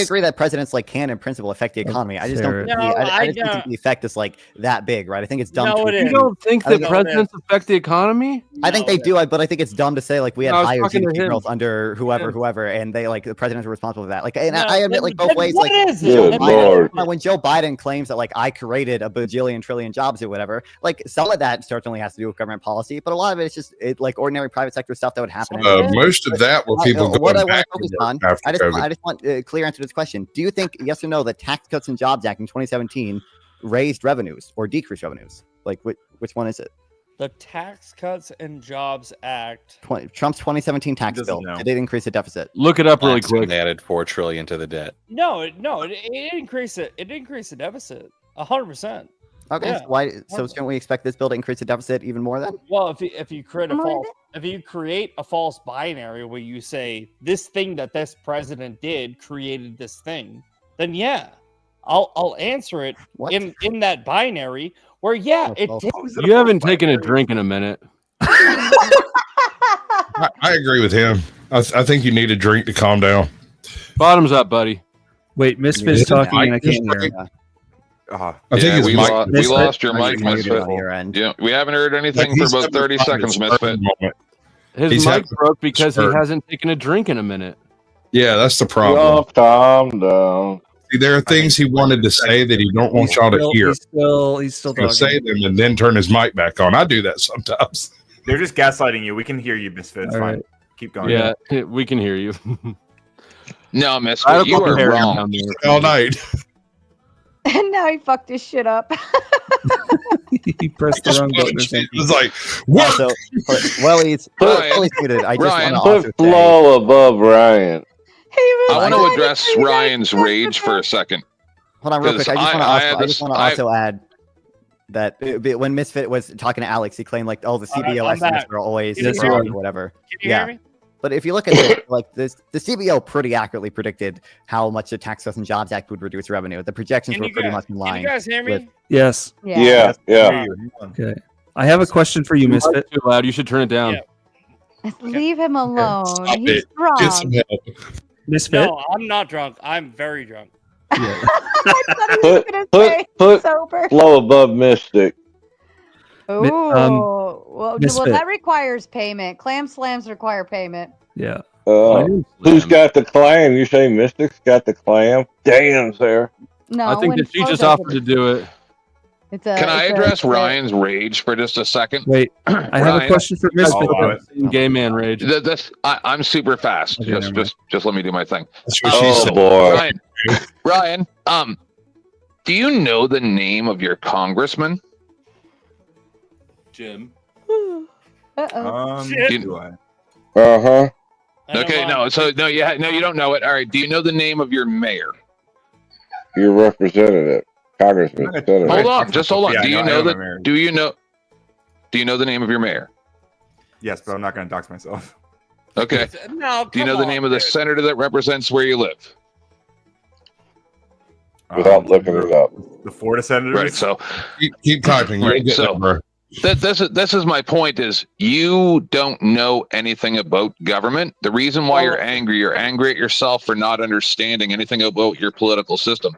Speaker 8: agree that presidents can in principle affect the economy. I just don't. I just think the effect is that big, right? I think it's dumb.
Speaker 12: You don't think that presidents affect the economy?
Speaker 8: I think they do, but I think it's dumb to say we had higher GDP growth under whoever, and they the presidents are responsible for that. And I admit both ways. When Joe Biden claims that I created a bajillion trillion jobs or whatever, some of that certainly has to do with government policy, but a lot of it is just ordinary private sector stuff that would happen.
Speaker 11: Most of that were people
Speaker 8: what I
Speaker 11: going back
Speaker 8: want to focus on. I just want a clear answer to this question. Do you think yes or no the Tax Cuts and Jobs Act in 2017 raised revenues or decreased revenues? Which one is it?
Speaker 5: The Tax Cuts and Jobs Act.
Speaker 8: Trump's 2017 tax bill. Did it increase the deficit?
Speaker 12: Look it up really quick.
Speaker 9: They added $4 trillion to the debt.
Speaker 5: No, it increased it. It increased the deficit 100%.
Speaker 8: Okay, yeah. So shouldn't we expect this bill to increase the deficit even more then?
Speaker 5: Well, if you create a false binary where you say this thing that this president did created this thing, then yeah, I'll answer it in that binary where it did.
Speaker 12: You haven't taken a drink in a minute.
Speaker 11: I agree with him. I think you need a drink to calm down.
Speaker 12: Bottoms up, buddy.
Speaker 13: Wait, Misfit's talking and I can't hear him.
Speaker 11: I think
Speaker 14: we lost your mic, Misfit. Yeah, we haven't heard anything for about 30 seconds, Misfit.
Speaker 12: His mic broke because he hasn't taken a drink in a minute.
Speaker 11: Yeah, that's the problem.
Speaker 15: Calm down.
Speaker 11: See, there are things he wanted to say that he don't want y'all to hear.
Speaker 13: He's still talking.
Speaker 11: Say them and then turn his mic back on. I do that sometimes.
Speaker 2: They're just gaslighting you. We can hear you, Misfit. It's fine. Right. Keep going.
Speaker 12: Yeah, we can hear you.
Speaker 14: No, Misfit, you are wrong.
Speaker 11: All night.
Speaker 1: And now he fucked his shit up.
Speaker 13: He pressed the wrong button.
Speaker 11: It was like, what?
Speaker 8: He's muted. I just
Speaker 15: want to put Flo above Ryan.
Speaker 14: I want to address Ryan's rage for a second.
Speaker 8: Hold on, real quick. I just want to also add that when Misfit was talking to Alex, he claimed the CBO estimates are always whatever.
Speaker 5: Can you hear me?
Speaker 8: But if you look at it, the CBO pretty accurately predicted how much the Tax Cuts and Jobs Act would reduce revenue. The projections were pretty much in line.
Speaker 5: Can you guys hear me?
Speaker 13: Yes.
Speaker 15: Yeah.
Speaker 13: Okay. I have a question for you, Misfit.
Speaker 12: Too loud. You should turn it down.
Speaker 1: Yeah. Leave him alone. He's drunk.
Speaker 13: Misfit.
Speaker 5: No, I'm not drunk. I'm very drunk.
Speaker 13: Yeah.
Speaker 15: Put Flo above Mystic.
Speaker 1: Well, that requires payment. Clam slams require payment.
Speaker 13: Yeah.
Speaker 15: Who's got the clam? You say Mystic's got the clam? Damn, Sarah.
Speaker 1: No,
Speaker 12: I think that she just offered to do it.
Speaker 14: Can I address Ryan's rage for just a second?
Speaker 13: Wait, I have a question for Misfit.
Speaker 12: Gay man rage.
Speaker 14: I'm super fast. Just let me do my thing.
Speaker 15: Boy,
Speaker 14: Ryan. Do you know the name of your congressman?
Speaker 12: Jim.
Speaker 2: Do I?
Speaker 14: Okay, no. So no, you don't know it. All right. Do you know the name of your mayor?
Speaker 15: Your representative, congressman.
Speaker 14: Hold on. Yeah, do you know the? Do you know the name of your mayor?
Speaker 2: Yes, but I'm not going to dox myself.
Speaker 14: Okay.
Speaker 5: No.
Speaker 14: Do you know the name of the senator that represents where you live?
Speaker 15: Without looking it up.
Speaker 2: The Florida senators.
Speaker 14: Right. So
Speaker 11: keep typing.
Speaker 14: Right. So this is my point is you don't know anything about government. The reason why you're angry at yourself for not understanding anything about your political system.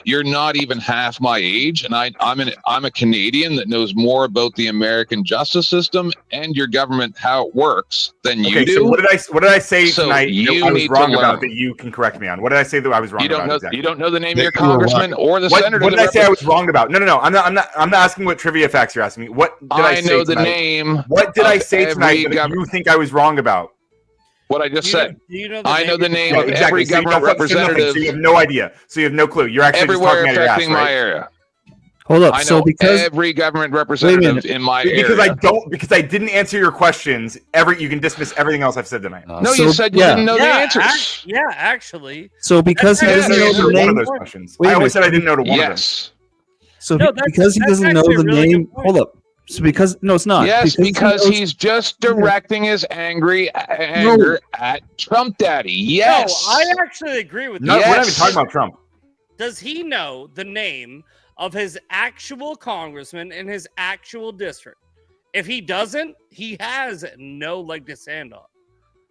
Speaker 14: You're not even half my age, and I'm a Canadian that knows more about the American justice system and your government, how it works, than you do.
Speaker 2: So what did I say tonight that I was wrong about that you can correct me on? What did I say that I was wrong about? Exactly?
Speaker 14: You don't know the name of your congressman or the senator.
Speaker 2: What did I say I was wrong about? No. I'm not asking what trivia facts you're asking me. What did I say
Speaker 14: know the
Speaker 2: tonight?
Speaker 14: Name.
Speaker 2: What did I say tonight that you think I was wrong about?
Speaker 14: What I just said. I know the name of every government representative.
Speaker 2: So you have no idea. So you have no clue. You're actually
Speaker 14: everywhere
Speaker 2: just
Speaker 14: affecting
Speaker 2: my
Speaker 14: area.
Speaker 13: Hold up.
Speaker 14: I know every government representative in my area.
Speaker 2: Because I didn't answer your questions. You can dismiss everything else I've said tonight.
Speaker 14: No, you said you didn't know the answers.
Speaker 5: Actually.
Speaker 13: So because he doesn't know the name
Speaker 2: of those questions. I always said I didn't know to one of them.
Speaker 13: So because he doesn't know the name, hold up. So it's not.
Speaker 14: Yes, because he's just directing his anger at Trump Daddy. Yes.
Speaker 5: No, I actually agree with
Speaker 2: that. We're not even talking about Trump.
Speaker 5: Does he know the name of his actual congressman in his actual district? If he doesn't, he has no leg to stand on.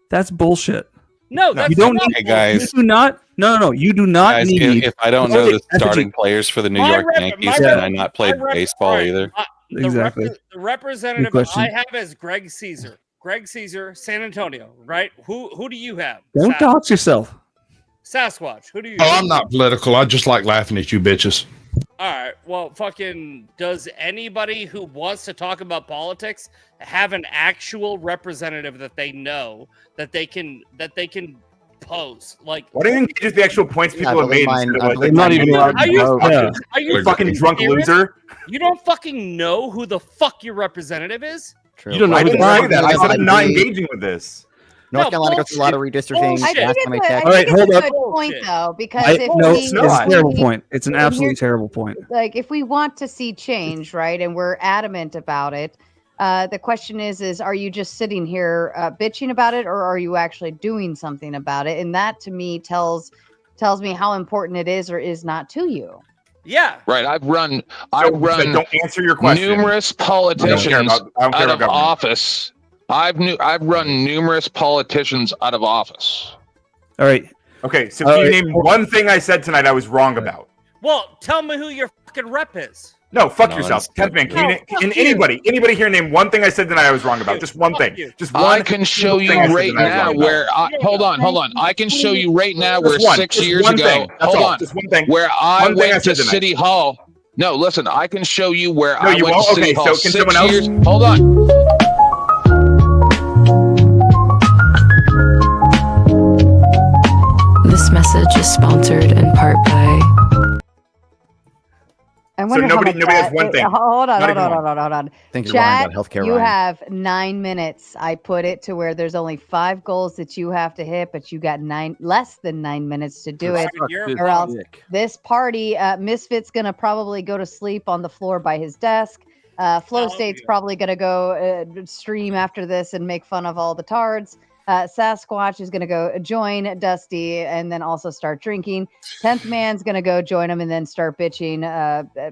Speaker 13: That's bullshit.
Speaker 5: No, that's
Speaker 13: you don't
Speaker 5: not.
Speaker 9: Hey guys,
Speaker 13: you do not. No, you do not
Speaker 9: guys,
Speaker 13: need.
Speaker 9: if I don't know the starting players for the New York Yankees, can I not play baseball either?
Speaker 13: Exactly.
Speaker 5: The representative I have is Greg Caesar. Greg Caesar, San Antonio, right? Who do you have?
Speaker 13: Don't dox yourself.
Speaker 5: Sasquatch. Who do you?
Speaker 11: Oh, I'm not political. I just like laughing at you bitches.
Speaker 5: All right. Well, fucking. Does anybody who wants to talk about politics have an actual representative that they know that they can pose? Like,
Speaker 2: why don't you engage with the actual points people have made?
Speaker 8: I'm
Speaker 12: not even allowed to vote.
Speaker 5: Are you
Speaker 2: fucking drunk loser?
Speaker 5: You don't fucking know who the fuck your representative is?
Speaker 8: True.
Speaker 12: You don't know.
Speaker 2: I didn't say that. I said I'm not engaging with this.
Speaker 8: North Carolina goes through a lot of redistricting.
Speaker 1: I think
Speaker 13: All right, hold up.
Speaker 1: good point though, because
Speaker 13: it's a terrible point. It's an absolutely terrible point.
Speaker 1: Like, if we want to see change, right, and we're adamant about it, the question is are you just sitting here bitching about it, or are you actually doing something about it? And that to me tells me how important it is or is not to you.
Speaker 5: Yeah.
Speaker 14: Right. I've run
Speaker 2: don't answer your question.
Speaker 14: Numerous politicians out of office. I've run numerous politicians out of office.
Speaker 13: All right.
Speaker 2: Okay, so can you name one thing I said tonight I was wrong about?
Speaker 5: Well, tell me who your fucking rep is.
Speaker 2: No, fuck yourself. 10th man, can anybody here name one thing I said tonight I was wrong about? Just one thing. Just one.
Speaker 14: I can show you right now where hold on. I can show you right now where 6 years ago. Hold on.
Speaker 2: Just one thing.
Speaker 14: Where I went to City Hall. No, listen, I can show you where I went to City Hall 6 years. Hold on.
Speaker 16: This message is sponsored in part by.
Speaker 1: I wonder
Speaker 2: nobody has one thing.
Speaker 1: Hold on.
Speaker 8: Chat,
Speaker 1: you have 9 minutes. I put it to where there's only 5 goals that you have to hit, but you got less than 9 minutes to do it. Or else this party, Misfit's gonna probably go to sleep on the floor by his desk. Flow State's probably gonna go stream after this and make fun of all the tards. Sasquatch is going to go join Dusty and then also start drinking. 10th man's going to go join him and then start bitching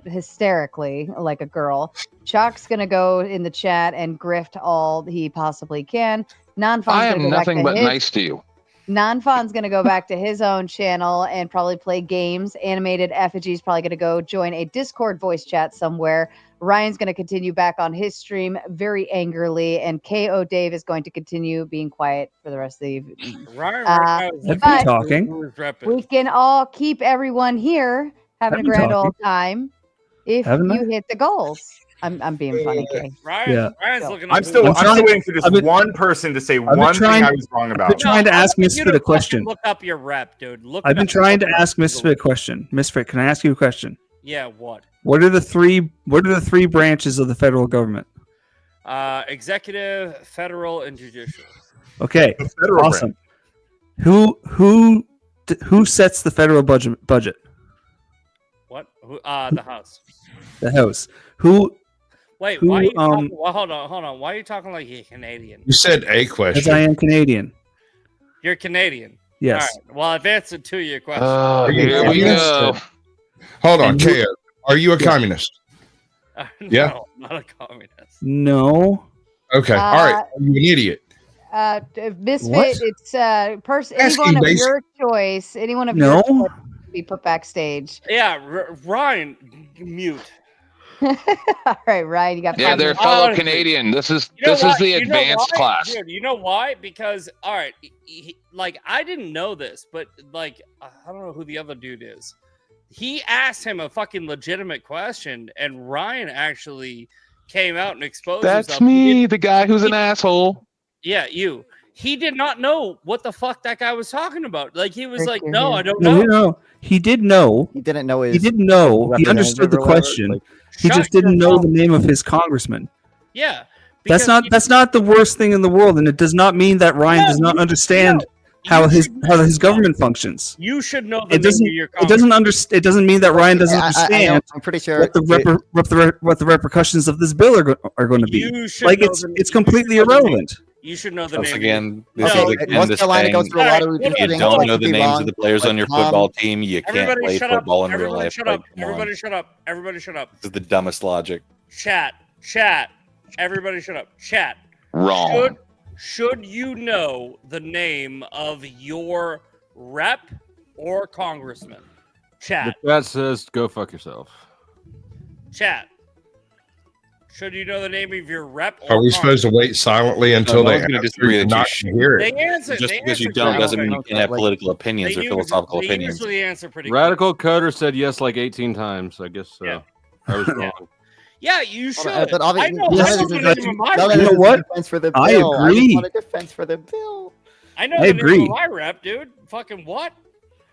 Speaker 1: hysterically like a girl. Chalk's going to go in the chat and grift all he possibly can.
Speaker 14: I am nothing but nice to you.
Speaker 1: Non-Fun's going to go back to his own channel and probably play games. Animated Effigy's probably going to go join a Discord voice chat somewhere. Ryan's going to continue back on his stream very angrily, and KO Dave is going to continue being quiet for the rest of the evening.
Speaker 13: Ryan, talking.
Speaker 1: We can all keep everyone here having a grand old time if you hit the goals. I'm being funny, Kay.
Speaker 5: Ryan's looking.
Speaker 2: I'm still waiting for this one person to say one thing I was wrong about.
Speaker 13: I've been trying to ask Misfit a question.
Speaker 5: Look up your rep, dude.
Speaker 13: I've been trying to ask Misfit a question. Misfit, can I ask you a question?
Speaker 5: Yeah, what?
Speaker 13: What are the three branches of the federal government?
Speaker 5: Executive, federal, and judicial.
Speaker 13: Okay, awesome. Who sets the federal budget?
Speaker 5: What? The House.
Speaker 13: The House. Who?
Speaker 5: Wait. Why? Are you talking, well, hold on. Why are you talking like you're Canadian?
Speaker 11: You said a question.
Speaker 13: Because I am Canadian.
Speaker 5: You're Canadian.
Speaker 13: Yes.
Speaker 5: All right. Well, I've answered to your question.
Speaker 14: Here we go.
Speaker 11: Hold on, Kaya. Are you a communist? Yeah.
Speaker 5: No, not a communist.
Speaker 13: No.
Speaker 11: Okay. All right. Are you an idiot?
Speaker 1: Misfit, it's anyone of your choice. Anyone of your choice can be put backstage.
Speaker 5: Yeah, Ryan, mute.
Speaker 1: All right, Ryan, you got.
Speaker 14: Yeah, they're fellow Canadian. This is the advanced class.
Speaker 5: Dude, you know why? Because all right, like I didn't know this, but like I don't know who the other dude is. He asked him a fucking legitimate question, and Ryan actually came out and exposed himself.
Speaker 14: That's me, the guy who's an asshole.
Speaker 5: Yeah, you. He did not know what the fuck that guy was talking about. Like he was like, "No, I don't know."
Speaker 13: No, he did know.
Speaker 8: He didn't know.
Speaker 13: He didn't know. He understood the question. He just didn't know the name of his congressman.
Speaker 5: Yeah,
Speaker 13: that's not the worst thing in the world, and it does not mean that Ryan does not understand how his government functions.
Speaker 5: You should know the name of your
Speaker 13: It doesn't mean that Ryan doesn't understand.
Speaker 8: I'm pretty sure
Speaker 13: what the repercussions of this bill are going to be. Like it's completely irrelevant.
Speaker 5: You should know the
Speaker 9: Once
Speaker 5: name.
Speaker 9: Again, this is again this thing. You don't know the names of the players on your football team. You can't play football in real life.
Speaker 5: Shut up! Everybody shut up! Everybody shut up!
Speaker 9: This is the dumbest logic.
Speaker 5: Chat! Everybody shut up! Chat!
Speaker 14: Wrong.
Speaker 5: should you know the name of your rep or congressman? Chat.
Speaker 12: The chat says, "Go fuck yourself."
Speaker 5: Chat. Should you know the name of your rep?
Speaker 11: Are we supposed to wait silently until they
Speaker 9: disagree that
Speaker 11: not hear it?
Speaker 5: They answer.
Speaker 9: Just
Speaker 5: they
Speaker 9: because you
Speaker 5: answer
Speaker 9: don't doesn't
Speaker 5: correctly.
Speaker 9: mean you can't have political opinions or philosophical
Speaker 5: They
Speaker 9: opinions.
Speaker 5: usually answer pretty
Speaker 12: Radical Coder said yes like 18 times. I guess
Speaker 5: Yeah.
Speaker 12: I was wrong.
Speaker 5: Yeah, you should.
Speaker 8: But
Speaker 5: I
Speaker 8: obviously,
Speaker 5: know.
Speaker 8: none of this is a defense for the bill.
Speaker 13: I agree.
Speaker 8: just want a defense for the bill.
Speaker 5: I know
Speaker 13: I
Speaker 5: the name
Speaker 13: agree.
Speaker 5: of my rep, dude. Fucking what?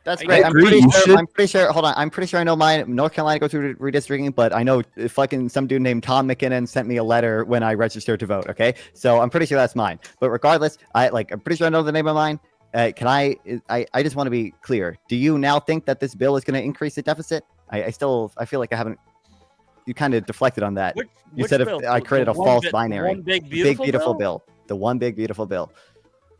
Speaker 8: That's
Speaker 5: I
Speaker 8: great.
Speaker 13: agree, you should.
Speaker 8: I'm pretty sure. Hold on. I'm pretty sure I know my North Carolina goes through redistricting, but I know fucking some dude named Tom McKinnon sent me a letter when I registered to vote. Okay, so I'm pretty sure that's mine. But regardless, I'm pretty sure I know the name of mine. Can I just want to be clear. Do you now think that this bill is going to increase the deficit? I feel like I haven't. You kind of deflected on that. You said
Speaker 5: bill?
Speaker 8: if I created a
Speaker 5: The
Speaker 8: false
Speaker 5: one
Speaker 8: binary.
Speaker 5: One big
Speaker 8: The
Speaker 5: beautiful,
Speaker 8: bill. The one big beautiful bill.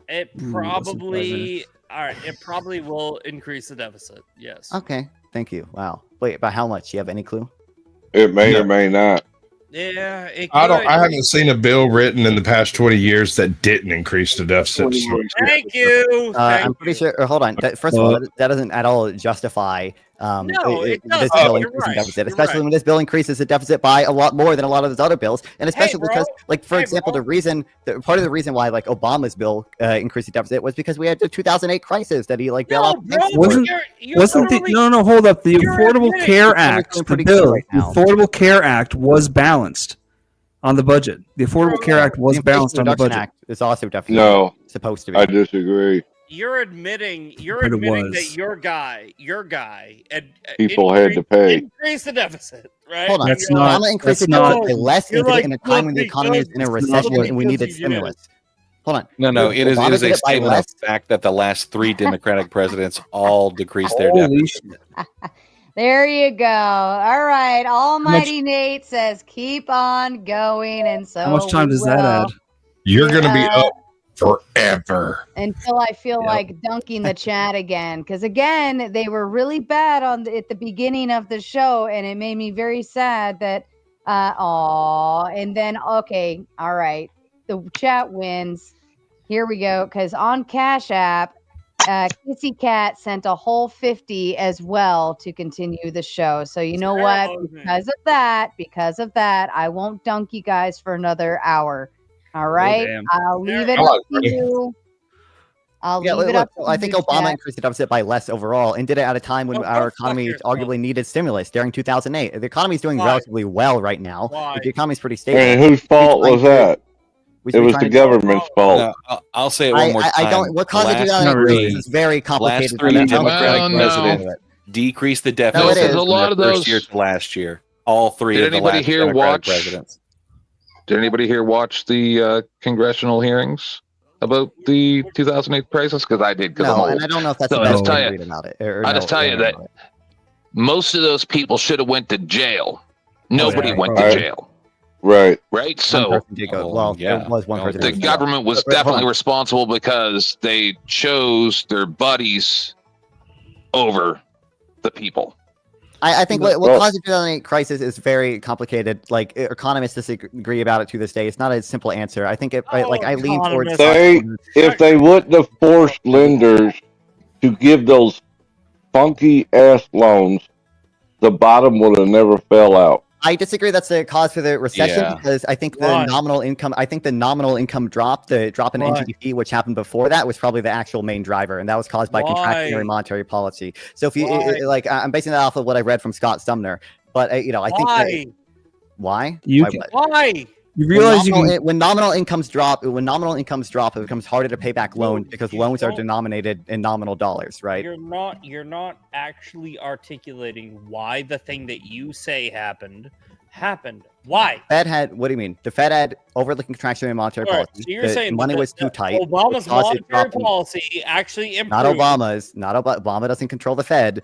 Speaker 5: It probably. All right. It probably will increase the deficit. Yes.
Speaker 8: Okay. Thank you. Wow. Wait, about how much? You have any clue?
Speaker 15: It may or may not.
Speaker 5: Yeah. It
Speaker 11: I
Speaker 5: could.
Speaker 11: haven't seen a bill written in the past 20 years that didn't increase the deficit.
Speaker 5: Thank you.
Speaker 8: I'm pretty sure. Hold on. First of all, that doesn't at all justify
Speaker 5: No, it
Speaker 8: this
Speaker 5: doesn't.
Speaker 8: bill
Speaker 5: You're
Speaker 8: increasing
Speaker 5: right.
Speaker 8: deficit,
Speaker 5: You're
Speaker 8: especially
Speaker 5: right.
Speaker 8: when this bill increases the deficit by a lot more than a lot of those other bills, and especially because, like, for example, part of the reason why like Obama's bill increased the deficit was because we had the 2008 crisis that he like bailed out.
Speaker 13: Wasn't no, hold up. The Affordable Care Act, the bill, the Affordable Care Act was balanced on the budget. The Affordable Care Act was balanced on the
Speaker 8: Reduction
Speaker 13: budget.
Speaker 8: Act is also definitely
Speaker 15: No,
Speaker 8: supposed to be.
Speaker 15: I disagree.
Speaker 5: You're admitting
Speaker 13: But it was.
Speaker 5: that your guy,
Speaker 15: People had to pay.
Speaker 5: increase the deficit, right?
Speaker 8: Hold on.
Speaker 13: That's
Speaker 5: You're
Speaker 13: not-
Speaker 8: Obama increased the
Speaker 13: that's not-
Speaker 8: deficit by less
Speaker 5: You're
Speaker 8: and did
Speaker 5: like,
Speaker 8: it in a time when the
Speaker 5: look,
Speaker 8: economy is in a
Speaker 5: because-
Speaker 8: recession and we
Speaker 5: because
Speaker 8: needed
Speaker 5: he did.
Speaker 8: stimulus. Hold on.
Speaker 9: No, it is
Speaker 8: Obama
Speaker 9: a
Speaker 8: did it by
Speaker 9: statement
Speaker 8: less.
Speaker 9: of fact that the last 3 Democratic presidents all decreased their
Speaker 13: Holy
Speaker 9: deficit.
Speaker 13: shit.
Speaker 1: There you go. All right. Almighty Nate says, keep on going. And so
Speaker 13: How much time does that
Speaker 1: will.
Speaker 13: add?
Speaker 11: You're going to be up forever.
Speaker 1: Until I feel like dunking the chat again. Because again, they were really bad at the beginning of the show. And it made me very sad that, and then, okay. All right. The chat wins. Here we go. Because on Cash App, Kissy Cat sent a whole 50 as well to continue the show. So you know what? Because of that, I won't dunk you guys for another hour. All right.
Speaker 13: damn.
Speaker 1: I'll leave it up to you.
Speaker 8: I think Obama increased the deficit by less overall and did it at a time when our economy arguably needed stimulus during 2008. The economy is doing relatively well right now. The economy is pretty stable.
Speaker 15: And whose fault was that? It was the government's fault.
Speaker 9: I'll say it one more time.
Speaker 8: I don't. What caused the 2008 is very complicated.
Speaker 9: Last 3 Democratic presidents decreased the deficit
Speaker 14: There's a lot of those
Speaker 9: first year to last year. All 3
Speaker 14: Did
Speaker 9: of the
Speaker 14: anybody
Speaker 9: last
Speaker 14: here
Speaker 9: Democratic
Speaker 14: watch?
Speaker 9: presidents.
Speaker 14: Did anybody here watch the congressional hearings about the 2008 crisis? Because I did.
Speaker 8: No, and I don't know if that's
Speaker 14: so
Speaker 8: the
Speaker 14: I
Speaker 8: best
Speaker 14: just tell
Speaker 8: way to
Speaker 14: you,
Speaker 8: read about it.
Speaker 14: I just tell you that most of those people should have went to jail. Nobody went to jail.
Speaker 15: Right.
Speaker 14: Right. So
Speaker 8: there was one person.
Speaker 14: the government was definitely responsible because they chose their buddies over the people.
Speaker 8: I think what caused the 2008 crisis is very complicated. Like economists disagree about it to this day. It's not a simple answer. I think I lean towards
Speaker 15: if they wouldn't have forced lenders to give those funky ass loans, the bottom would have never fell out.
Speaker 8: I disagree. That's the cause for the recession because I think the nominal income drop, the drop in NGDP, which happened before that, was probably the actual main driver, and that was caused by contractionary monetary policy. So if you I'm basing that off of what I read from Scott Sumner, but I think why?
Speaker 5: Why?
Speaker 13: You realize
Speaker 8: when nominal incomes drop, it becomes harder to pay back loans because loans are denominated in nominal dollars, right?
Speaker 5: You're not actually articulating why the thing that you say happened. Why?
Speaker 8: Fed had, what do you mean? The Fed had overlooking contractionary monetary policy.
Speaker 5: So you're saying
Speaker 8: money was too tight.
Speaker 5: Obama's monetary policy actually improved.
Speaker 8: Obama doesn't control the Fed.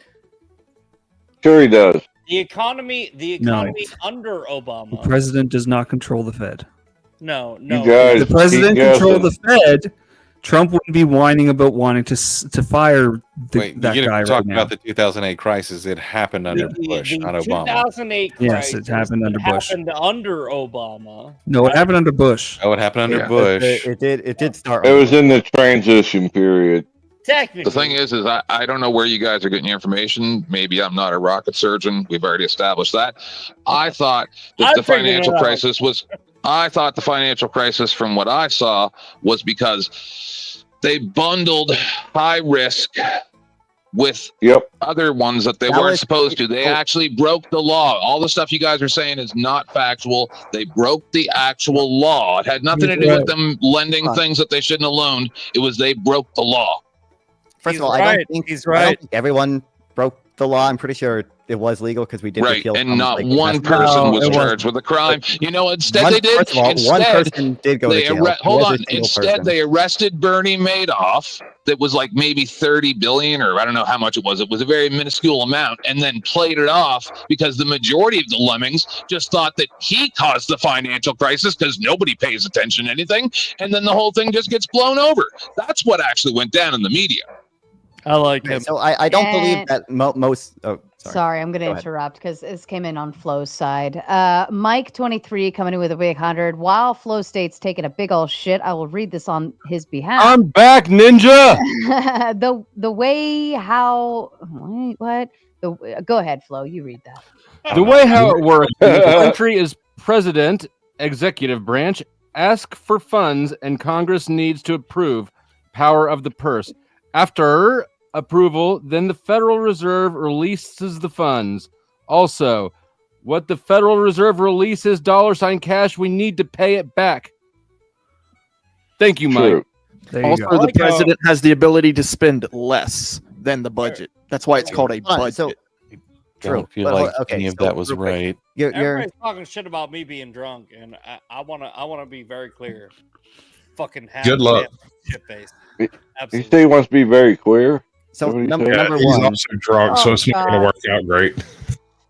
Speaker 15: Sure he does.
Speaker 5: The economy under Obama.
Speaker 13: The president does not control the Fed.
Speaker 5: No.
Speaker 15: You guys
Speaker 13: the president controlled the Fed Trump wouldn't be whining about wanting to fire
Speaker 9: Wait,
Speaker 13: that
Speaker 9: you
Speaker 13: guy
Speaker 9: talk
Speaker 13: right
Speaker 9: about
Speaker 13: now.
Speaker 9: the 2008 crisis. It happened under Bush, not Obama.
Speaker 5: 2008 crisis.
Speaker 13: Yes, it happened under Bush.
Speaker 5: Happened under Obama.
Speaker 13: No, it happened under Bush.
Speaker 9: Oh, it happened under Bush.
Speaker 8: It did start.
Speaker 15: It was in the transition period.
Speaker 5: Technically.
Speaker 14: The thing is I don't know where you guys are getting your information. Maybe I'm not a rocket surgeon. We've already established that. I thought that the financial crisis was. I thought the financial crisis, from what I saw, was because they bundled high risk with other ones that they weren't supposed to. They actually broke the law. All the stuff you guys are saying is not factual. They broke the actual law. It had nothing to do with them lending things that they shouldn't have loaned. It was they broke the law.
Speaker 8: First of all, I don't think everyone broke the law. I'm pretty sure it was legal because we did repeal.
Speaker 14: And not one person was charged with a crime. You know, instead they did.
Speaker 8: First of all, one person did go to jail.
Speaker 14: Hold on. Instead, they arrested Bernie Madoff. That was like maybe 30 billion, or I don't know how much it was. It was a very minuscule amount, and then played it off because the majority of the lemmings just thought that he caused the financial crisis because nobody pays attention to anything, and then the whole thing just gets blown over. That's what actually went down in the media.
Speaker 5: I like him.
Speaker 8: So I don't believe that most. Oh,
Speaker 1: sorry, I'm going to interrupt because this came in on Flo's side. Mike 23 coming in with a big 100. While Flow State's taking a big old shit, I will read this on his behalf.
Speaker 12: I'm back, Ninja.
Speaker 1: the way how wait what go ahead, Flo. You read that.
Speaker 12: The way how it works in the country is president, executive branch, ask for funds, and Congress needs to approve. Power of the purse. After approval, then the Federal Reserve releases the funds. Also, what the Federal Reserve releases $ cash, we need to pay it back. Thank you, Mike.
Speaker 17: Also, the president has the ability to spend less than the budget. That's why it's called a budget.
Speaker 8: So, true.
Speaker 9: If you like any of that was right.
Speaker 5: Everybody's talking shit about me being drunk, and I wanna be very clear. Fucking
Speaker 11: good luck.
Speaker 5: Shit face.
Speaker 15: You say he wants to be very queer.
Speaker 8: So number
Speaker 11: he's
Speaker 8: one,
Speaker 11: also drunk, so it's not going to work out great.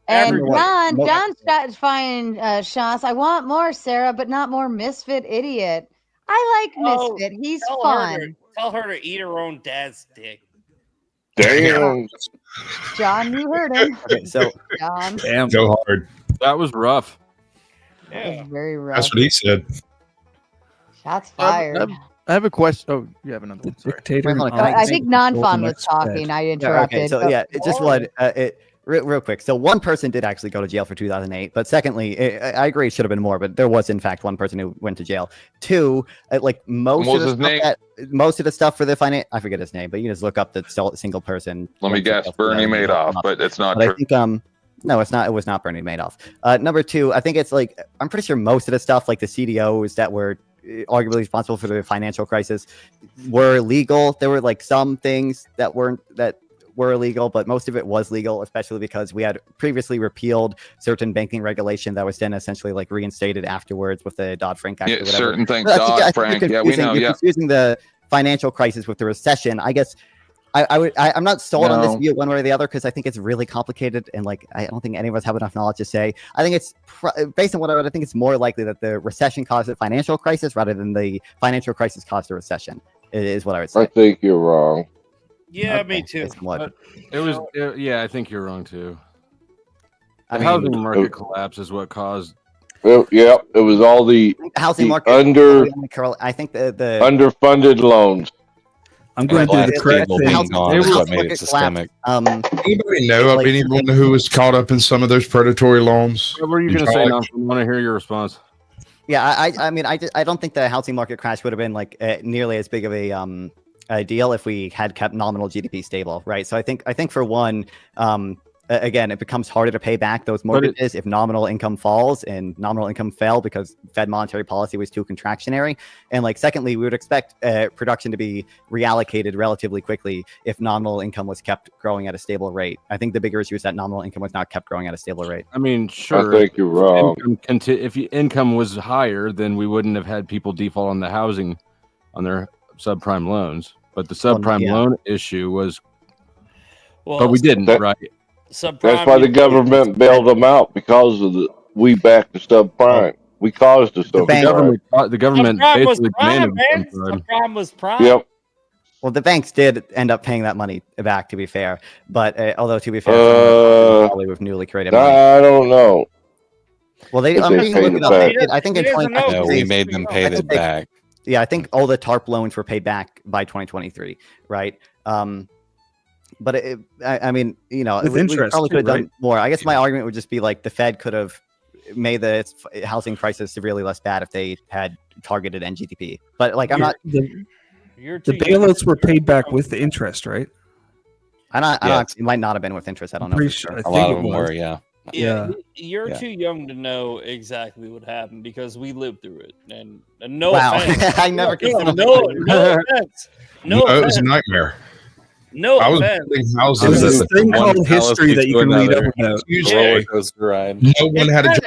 Speaker 1: And John's fine shots. I want more Sarah, but not more misfit idiot. I like misfit. He's fun.
Speaker 5: Tell her to eat her own dad's dick.
Speaker 15: Damn.
Speaker 1: John, you heard him.
Speaker 8: Okay, so
Speaker 1: John.
Speaker 11: Damn. Go hard.
Speaker 12: That was rough.
Speaker 1: That was very rough.
Speaker 11: That's what he said.
Speaker 1: Shots fired.
Speaker 17: I have a question. Oh, you have another one.
Speaker 13: Dictator.
Speaker 1: I think Non-Fun was talking. I interrupted.
Speaker 8: Okay, so yeah, it just what real quick. So one person did actually go to jail for 2008, but secondly, I agree it should have been more, but there was in fact one person who went to jail. Two, like most of the stuff for the finance, I forget his name, but you can just look up the single person.
Speaker 14: Let me guess, Bernie Madoff, but it's not true.
Speaker 8: I think no, it's not. It was not Bernie Madoff. Number two, I think it's like I'm pretty sure most of the stuff, like the CDOs that were arguably responsible for the financial crisis, were legal. There were like some things that were illegal, but most of it was legal, especially because we had previously repealed certain banking regulation that was then essentially like reinstated afterwards with the Dodd-Frank Act.
Speaker 14: Yeah, certain things. Dodd-Frank. Yeah, we know.
Speaker 8: You're confusing the financial crisis with the recession. I guess I'm not sold on this view one way or the other because I think it's really complicated and like I don't think any of us have enough knowledge to say. I think it's based on what I think it's more likely that the recession caused the financial crisis rather than the financial crisis caused the recession. Is what I would say.
Speaker 15: I think you're wrong.
Speaker 5: Yeah, me too.
Speaker 12: I think you're wrong too. The housing market collapse is what caused.
Speaker 15: Yeah, it was all the
Speaker 8: housing market I think the
Speaker 15: underfunded loans.
Speaker 13: I'm going to do the correct thing.
Speaker 9: Made it systemic.
Speaker 11: Anybody know of anyone who was caught up in some of those predatory loans?
Speaker 12: What were you going to say? I want to hear your response.
Speaker 8: Yeah, I mean, I don't think the housing market crash would have been like nearly as big of a deal if we had kept nominal GDP stable, right? So I think for one, again, it becomes harder to pay back those mortgages if nominal income falls, and nominal income fell because Fed monetary policy was too contractionary. And like, secondly, we would expect production to be reallocated relatively quickly if nominal income was kept growing at a stable rate. I think the bigger issue is that nominal income was not kept growing at a stable rate.
Speaker 12: I mean, sure.
Speaker 15: I think you're wrong.
Speaker 12: If income was higher, then we wouldn't have had people default on the housing, on their subprime loans. But the subprime loan issue was, but we didn't, right?
Speaker 15: That's why the government bailed them out, because of we backed the subprime. We caused the
Speaker 12: government. The government basically
Speaker 5: prime,
Speaker 12: demanded
Speaker 5: the prime was prime.
Speaker 15: Yep.
Speaker 8: Well, the banks did end up paying that money back, to be fair. But although, to be fair, probably with newly created money.
Speaker 15: I don't know.
Speaker 8: Well, they
Speaker 15: paid it back.
Speaker 8: I think in 2023,
Speaker 6: No, we made them pay it back.
Speaker 8: Yeah, I think all the TARP loans were paid back by 2023, right? But I mean, you know,
Speaker 13: With
Speaker 8: we
Speaker 13: interest,
Speaker 8: probably could have
Speaker 13: right?
Speaker 8: done more. I guess my argument would just be like the Fed could have made the housing crisis severely less bad if they had targeted NGDP. But like, I'm not.
Speaker 13: The bailouts were paid back with the interest, right?
Speaker 8: It might not have been with interest. I don't know.
Speaker 13: Pretty
Speaker 8: For
Speaker 13: sure.
Speaker 8: sure.
Speaker 13: I
Speaker 6: A
Speaker 13: think
Speaker 6: lot
Speaker 13: it
Speaker 6: of them
Speaker 13: was.
Speaker 6: were, yeah.
Speaker 5: Yeah, you're
Speaker 8: Yeah.
Speaker 5: too young to know exactly what happened because we lived through it. And no
Speaker 8: Wow.
Speaker 5: offense.
Speaker 8: I never considered
Speaker 5: no offense. No
Speaker 11: it was a
Speaker 5: offense.
Speaker 11: nightmare.
Speaker 5: No
Speaker 11: I was
Speaker 5: offense.
Speaker 11: building
Speaker 13: There's
Speaker 11: houses.
Speaker 13: this
Speaker 11: that
Speaker 13: thing
Speaker 11: one
Speaker 13: called
Speaker 11: fallacy
Speaker 13: history that you
Speaker 11: to
Speaker 13: can read up
Speaker 11: another.
Speaker 13: about.
Speaker 11: Tuesday,
Speaker 6: ride.
Speaker 11: no one had a job.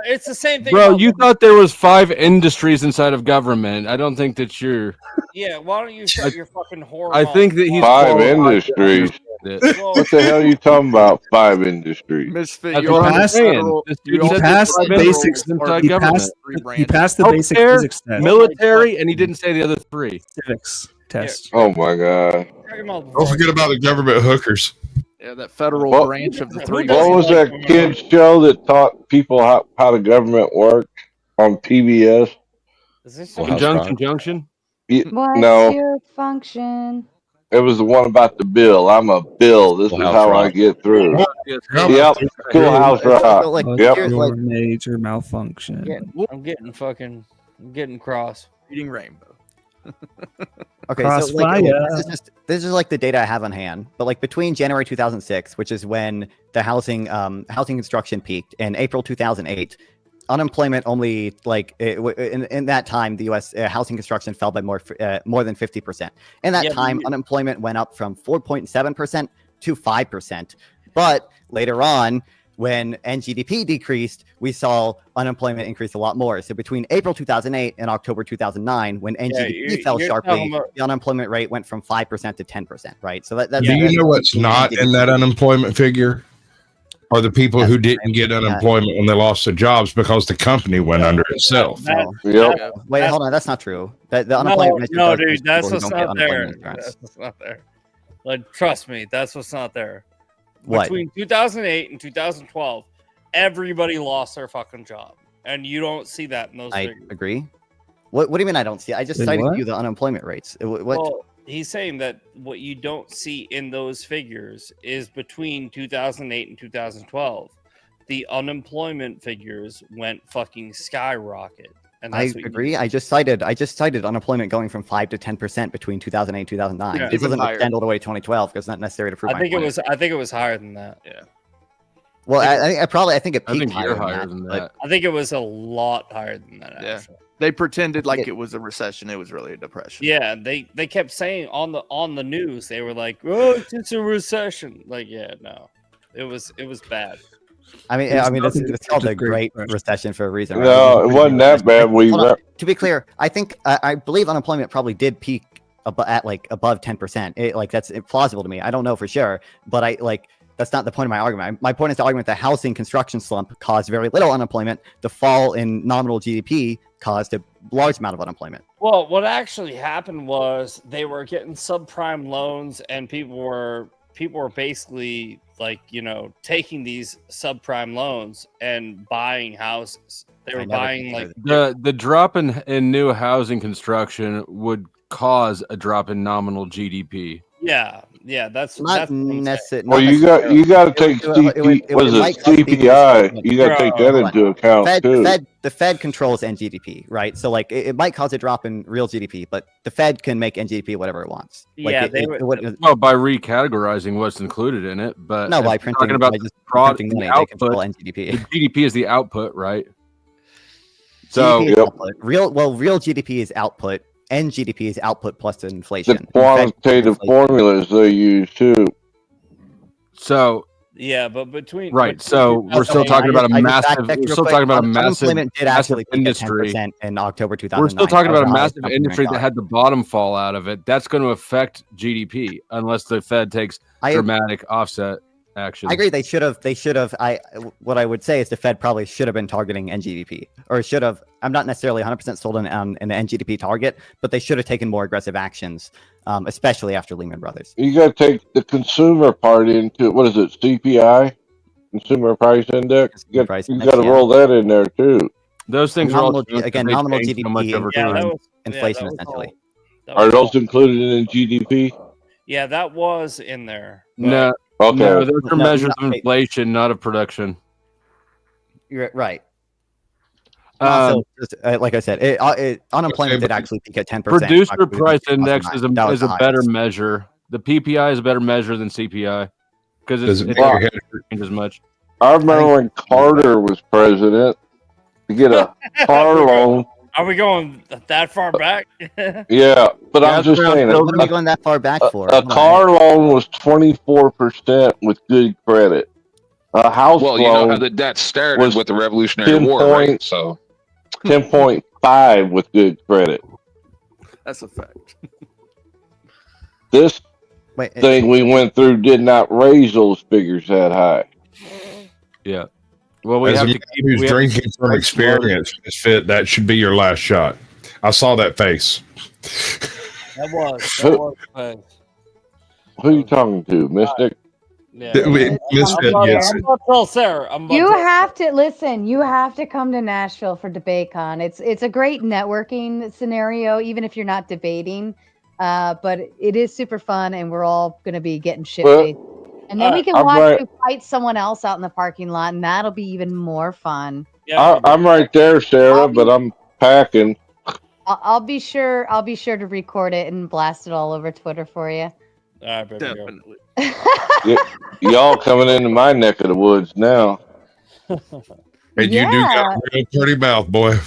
Speaker 5: It's the same thing.
Speaker 12: Bro,
Speaker 5: about-
Speaker 12: you thought there was 5 industries inside of government. I don't think that you're.
Speaker 5: Yeah, why don't you shut your fucking whore
Speaker 12: I
Speaker 5: mouth?
Speaker 12: think that he's
Speaker 15: 5
Speaker 12: qualified to
Speaker 15: industries.
Speaker 12: understand it.
Speaker 15: What the hell are you talking about? 5 industries.
Speaker 17: Misfit,
Speaker 12: That's
Speaker 17: you're
Speaker 12: what
Speaker 17: on
Speaker 12: I'm
Speaker 17: the
Speaker 12: saying.
Speaker 17: federal.
Speaker 12: This
Speaker 17: You
Speaker 12: dude
Speaker 13: He
Speaker 12: said
Speaker 13: passed
Speaker 12: that
Speaker 13: the
Speaker 12: five
Speaker 13: basics.
Speaker 12: inside
Speaker 13: He
Speaker 12: government.
Speaker 13: passed the basic
Speaker 12: Healthcare,
Speaker 13: physics test.
Speaker 12: military, and he didn't say the other 3.
Speaker 13: Civics test.
Speaker 15: Oh my god.
Speaker 11: Don't forget about the government hookers.
Speaker 17: Yeah, that federal
Speaker 15: What-
Speaker 17: branch of the three.
Speaker 15: What was that kid's show that taught people how the government worked on PBS?
Speaker 5: Is this
Speaker 12: Conjunction Junction?
Speaker 1: What's
Speaker 15: No,
Speaker 1: your function?
Speaker 15: it was the one about the bill. I'm a bill. This is
Speaker 6: Schoolhouse
Speaker 15: how I
Speaker 6: Rock.
Speaker 15: get through.
Speaker 11: Come
Speaker 15: Yep, Schoolhouse
Speaker 8: So,
Speaker 15: Rock.
Speaker 8: like,
Speaker 15: Yep.
Speaker 8: here's,
Speaker 13: Your
Speaker 8: like,
Speaker 13: major malfunction.
Speaker 5: I'm getting cross.
Speaker 17: Reading Rainbow.
Speaker 8: Okay, so like,
Speaker 13: Crossfire.
Speaker 8: this is like the data I have on hand, but like between January 2006, which is when the housing construction peaked, and April 2008, unemployment only like in that time the U.S. Housing construction fell by more than 50%. In that time, unemployment went up from 4.7% to 5%. But later on, when NGDP decreased, we saw unemployment increase a lot more. So between April 2008 and October 2009, when NGDP fell sharply, the unemployment rate went from 5% to 10%, right? So that's
Speaker 11: Do you know what's not in that unemployment figure? Are the people who didn't get unemployment when they lost their jobs because the company went under itself.
Speaker 8: Wait, hold on, that's not true. The unemployment
Speaker 5: No, dude, that's what's not there. That's what's not there. Like, trust me, that's what's not there.
Speaker 8: What?
Speaker 5: Between 2008 and 2012, everybody lost their fucking job, and you don't see that in those
Speaker 8: I
Speaker 5: figures.
Speaker 8: agree. What do you mean I don't see? I just
Speaker 13: Wait,
Speaker 8: cited
Speaker 13: what?
Speaker 8: you the unemployment rates. What?
Speaker 5: Well, he's saying that what you don't see in those figures is between 2008 and 2012, the unemployment figures went fucking skyrocket. And
Speaker 8: I
Speaker 5: that's what
Speaker 8: agree. I just cited unemployment going from 5 to 10% between 2008 and 2009.
Speaker 5: Yeah,
Speaker 8: this
Speaker 5: even
Speaker 8: doesn't
Speaker 5: higher.
Speaker 8: extend all the way to 2012 because it's not necessary to prove.
Speaker 5: I think it was higher than that.
Speaker 17: Yeah.
Speaker 8: Well, I think it peaked
Speaker 12: you're
Speaker 8: higher than that. But
Speaker 5: I think it was a lot higher than that.
Speaker 17: Yeah.
Speaker 5: Actually.
Speaker 17: They pretended like it was a recession. It was really a depression.
Speaker 5: Yeah, they kept saying on the news, they were like, "Oh, it's just a recession." Like, yeah, no, it was bad.
Speaker 8: I mean, it's called a Great Recession for a reason. Right?
Speaker 15: No, it wasn't that bad.
Speaker 8: To be clear, I think I believe unemployment probably did peak at like above 10%. Like that's plausible to me. I don't know for sure, but that's not the point of my argument. My point is the argument that housing construction slump caused very little unemployment. The fall in nominal GDP caused a large amount of unemployment.
Speaker 5: Well, what actually happened was they were getting subprime loans, and people were basically taking these subprime loans and buying houses. They were buying
Speaker 12: the drop in new housing construction would cause a drop in nominal GDP.
Speaker 5: Yeah, that's
Speaker 8: not necessarily.
Speaker 15: Well, you got to take CPI. You got to take that into account too.
Speaker 8: The Fed controls NGDP, right? So it might cause a drop in real GDP, but the Fed can make NGDP whatever it wants.
Speaker 5: Yeah,
Speaker 12: well, by recategorizing what's included in it, but
Speaker 8: no, by printing.
Speaker 12: Talking about
Speaker 8: printing money,
Speaker 12: the output,
Speaker 8: they control NGDP.
Speaker 12: The GDP is the output, right? So
Speaker 8: real GDP is output. NGDP is output plus inflation.
Speaker 15: The quantitative formulas they use too.
Speaker 12: So
Speaker 5: yeah, but between
Speaker 12: so we're still talking about a massive. We're still talking about a massive industry
Speaker 8: in October 2009.
Speaker 12: We're still talking about a massive industry that had the bottom fall out of it. That's going to affect GDP unless the Fed takes dramatic offset. action.
Speaker 8: I agree. They should have. What I would say is the Fed probably should have been targeting NGDP, or should have. I'm not necessarily 100% sold on an NGDP target, but they should have taken more aggressive actions, especially after Lehman Brothers.
Speaker 15: You got to take the consumer part into what is it? CPI, Consumer Price Index. You got to roll that in there too.
Speaker 12: Those things
Speaker 8: nominal,
Speaker 12: are all
Speaker 8: again nominal GDP
Speaker 12: over
Speaker 8: inflation essentially.
Speaker 15: Are those included in GDP?
Speaker 5: Yeah, that was in there.
Speaker 12: No.
Speaker 15: Okay.
Speaker 12: No, those are measures of inflation, not of production.
Speaker 8: You're right. Also, like I said, unemployment did actually peak at 10%.
Speaker 12: Producer price index is a better measure. The PPI is a better measure than CPI because it doesn't change as much.
Speaker 15: I remember when Carter was president to get a car loan.
Speaker 5: Are we going that far back?
Speaker 15: Yeah, but I'm just saying.
Speaker 8: What are we going that far back for?
Speaker 15: A car loan was 24% with good credit. A house loan.
Speaker 14: Well, you know how the debt started with the Revolutionary War, right? So
Speaker 15: 10.5 with good credit.
Speaker 17: That's a fact.
Speaker 15: This thing we went through did not raise those figures that high.
Speaker 12: Yeah. Well, we
Speaker 11: As
Speaker 12: have
Speaker 11: a
Speaker 12: to
Speaker 11: man who's drinking from experience, Misfit, that should be your last shot. I saw that face.
Speaker 5: That was
Speaker 15: Who are you talking to, Mystic?
Speaker 5: Yeah.
Speaker 11: Misfit, yes.
Speaker 5: I'm about to tell Sarah.
Speaker 1: You have to listen. You have to come to Nashville for DebateCon. It's a great networking scenario, even if you're not debating. But it is super fun, and we're all going to be getting shit faced. And then we can watch you fight someone else out in the parking lot, and that'll be even more fun.
Speaker 15: Yeah, I'm right there, Sarah, but I'm packing.
Speaker 1: I'll be sure to record it and blast it all over Twitter for you.
Speaker 5: All right, baby. Definitely.
Speaker 15: Y'all coming into my neck of the woods now.
Speaker 11: And you do got a real pretty mouth, boy.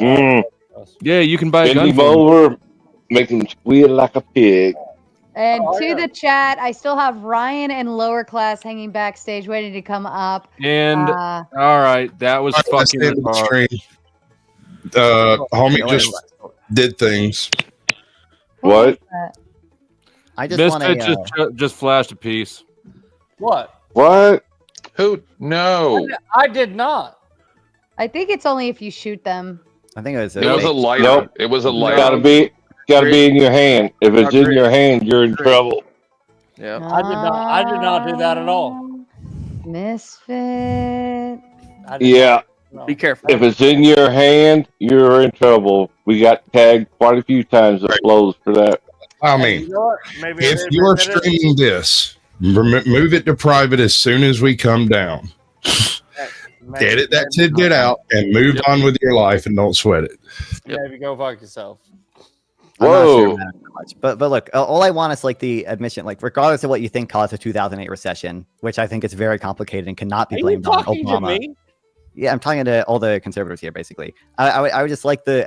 Speaker 12: Yeah, you can buy a gun.
Speaker 15: Bend him over, make him squeal like a pig.
Speaker 1: And the chat, I still have Ryan and Lower Class hanging backstage, waiting to come up.
Speaker 12: And all right, that was fucking hard.
Speaker 11: Homie just did things.
Speaker 15: What?
Speaker 8: I just want
Speaker 12: just flashed a piece.
Speaker 5: What?
Speaker 15: What?
Speaker 14: Who? No.
Speaker 5: I did not.
Speaker 1: I think it's only if you shoot them.
Speaker 8: I think it was.
Speaker 14: It was a lighter.
Speaker 15: Nope.
Speaker 14: It was a lighter.
Speaker 15: Got to be in your hand. If it's in your hand, you're in trouble.
Speaker 17: Yeah.
Speaker 5: I did not do that at all.
Speaker 1: Misfit.
Speaker 15: Yeah.
Speaker 17: Be careful.
Speaker 15: If it's in your hand, you're in trouble. We got tagged quite a few times at Flows for that.
Speaker 11: I mean, if you're streaming this, move it to private as soon as we come down. Edit that tidbit out and move on with your life and don't sweat it.
Speaker 5: Maybe go fuck yourself.
Speaker 15: Whoa.
Speaker 8: But look, all I want is like the admission, like regardless of what you think caused the 2008 recession, which I think is very complicated and cannot be blamed on Obama. Yeah, I'm talking to all the conservatives here, basically. I would just like the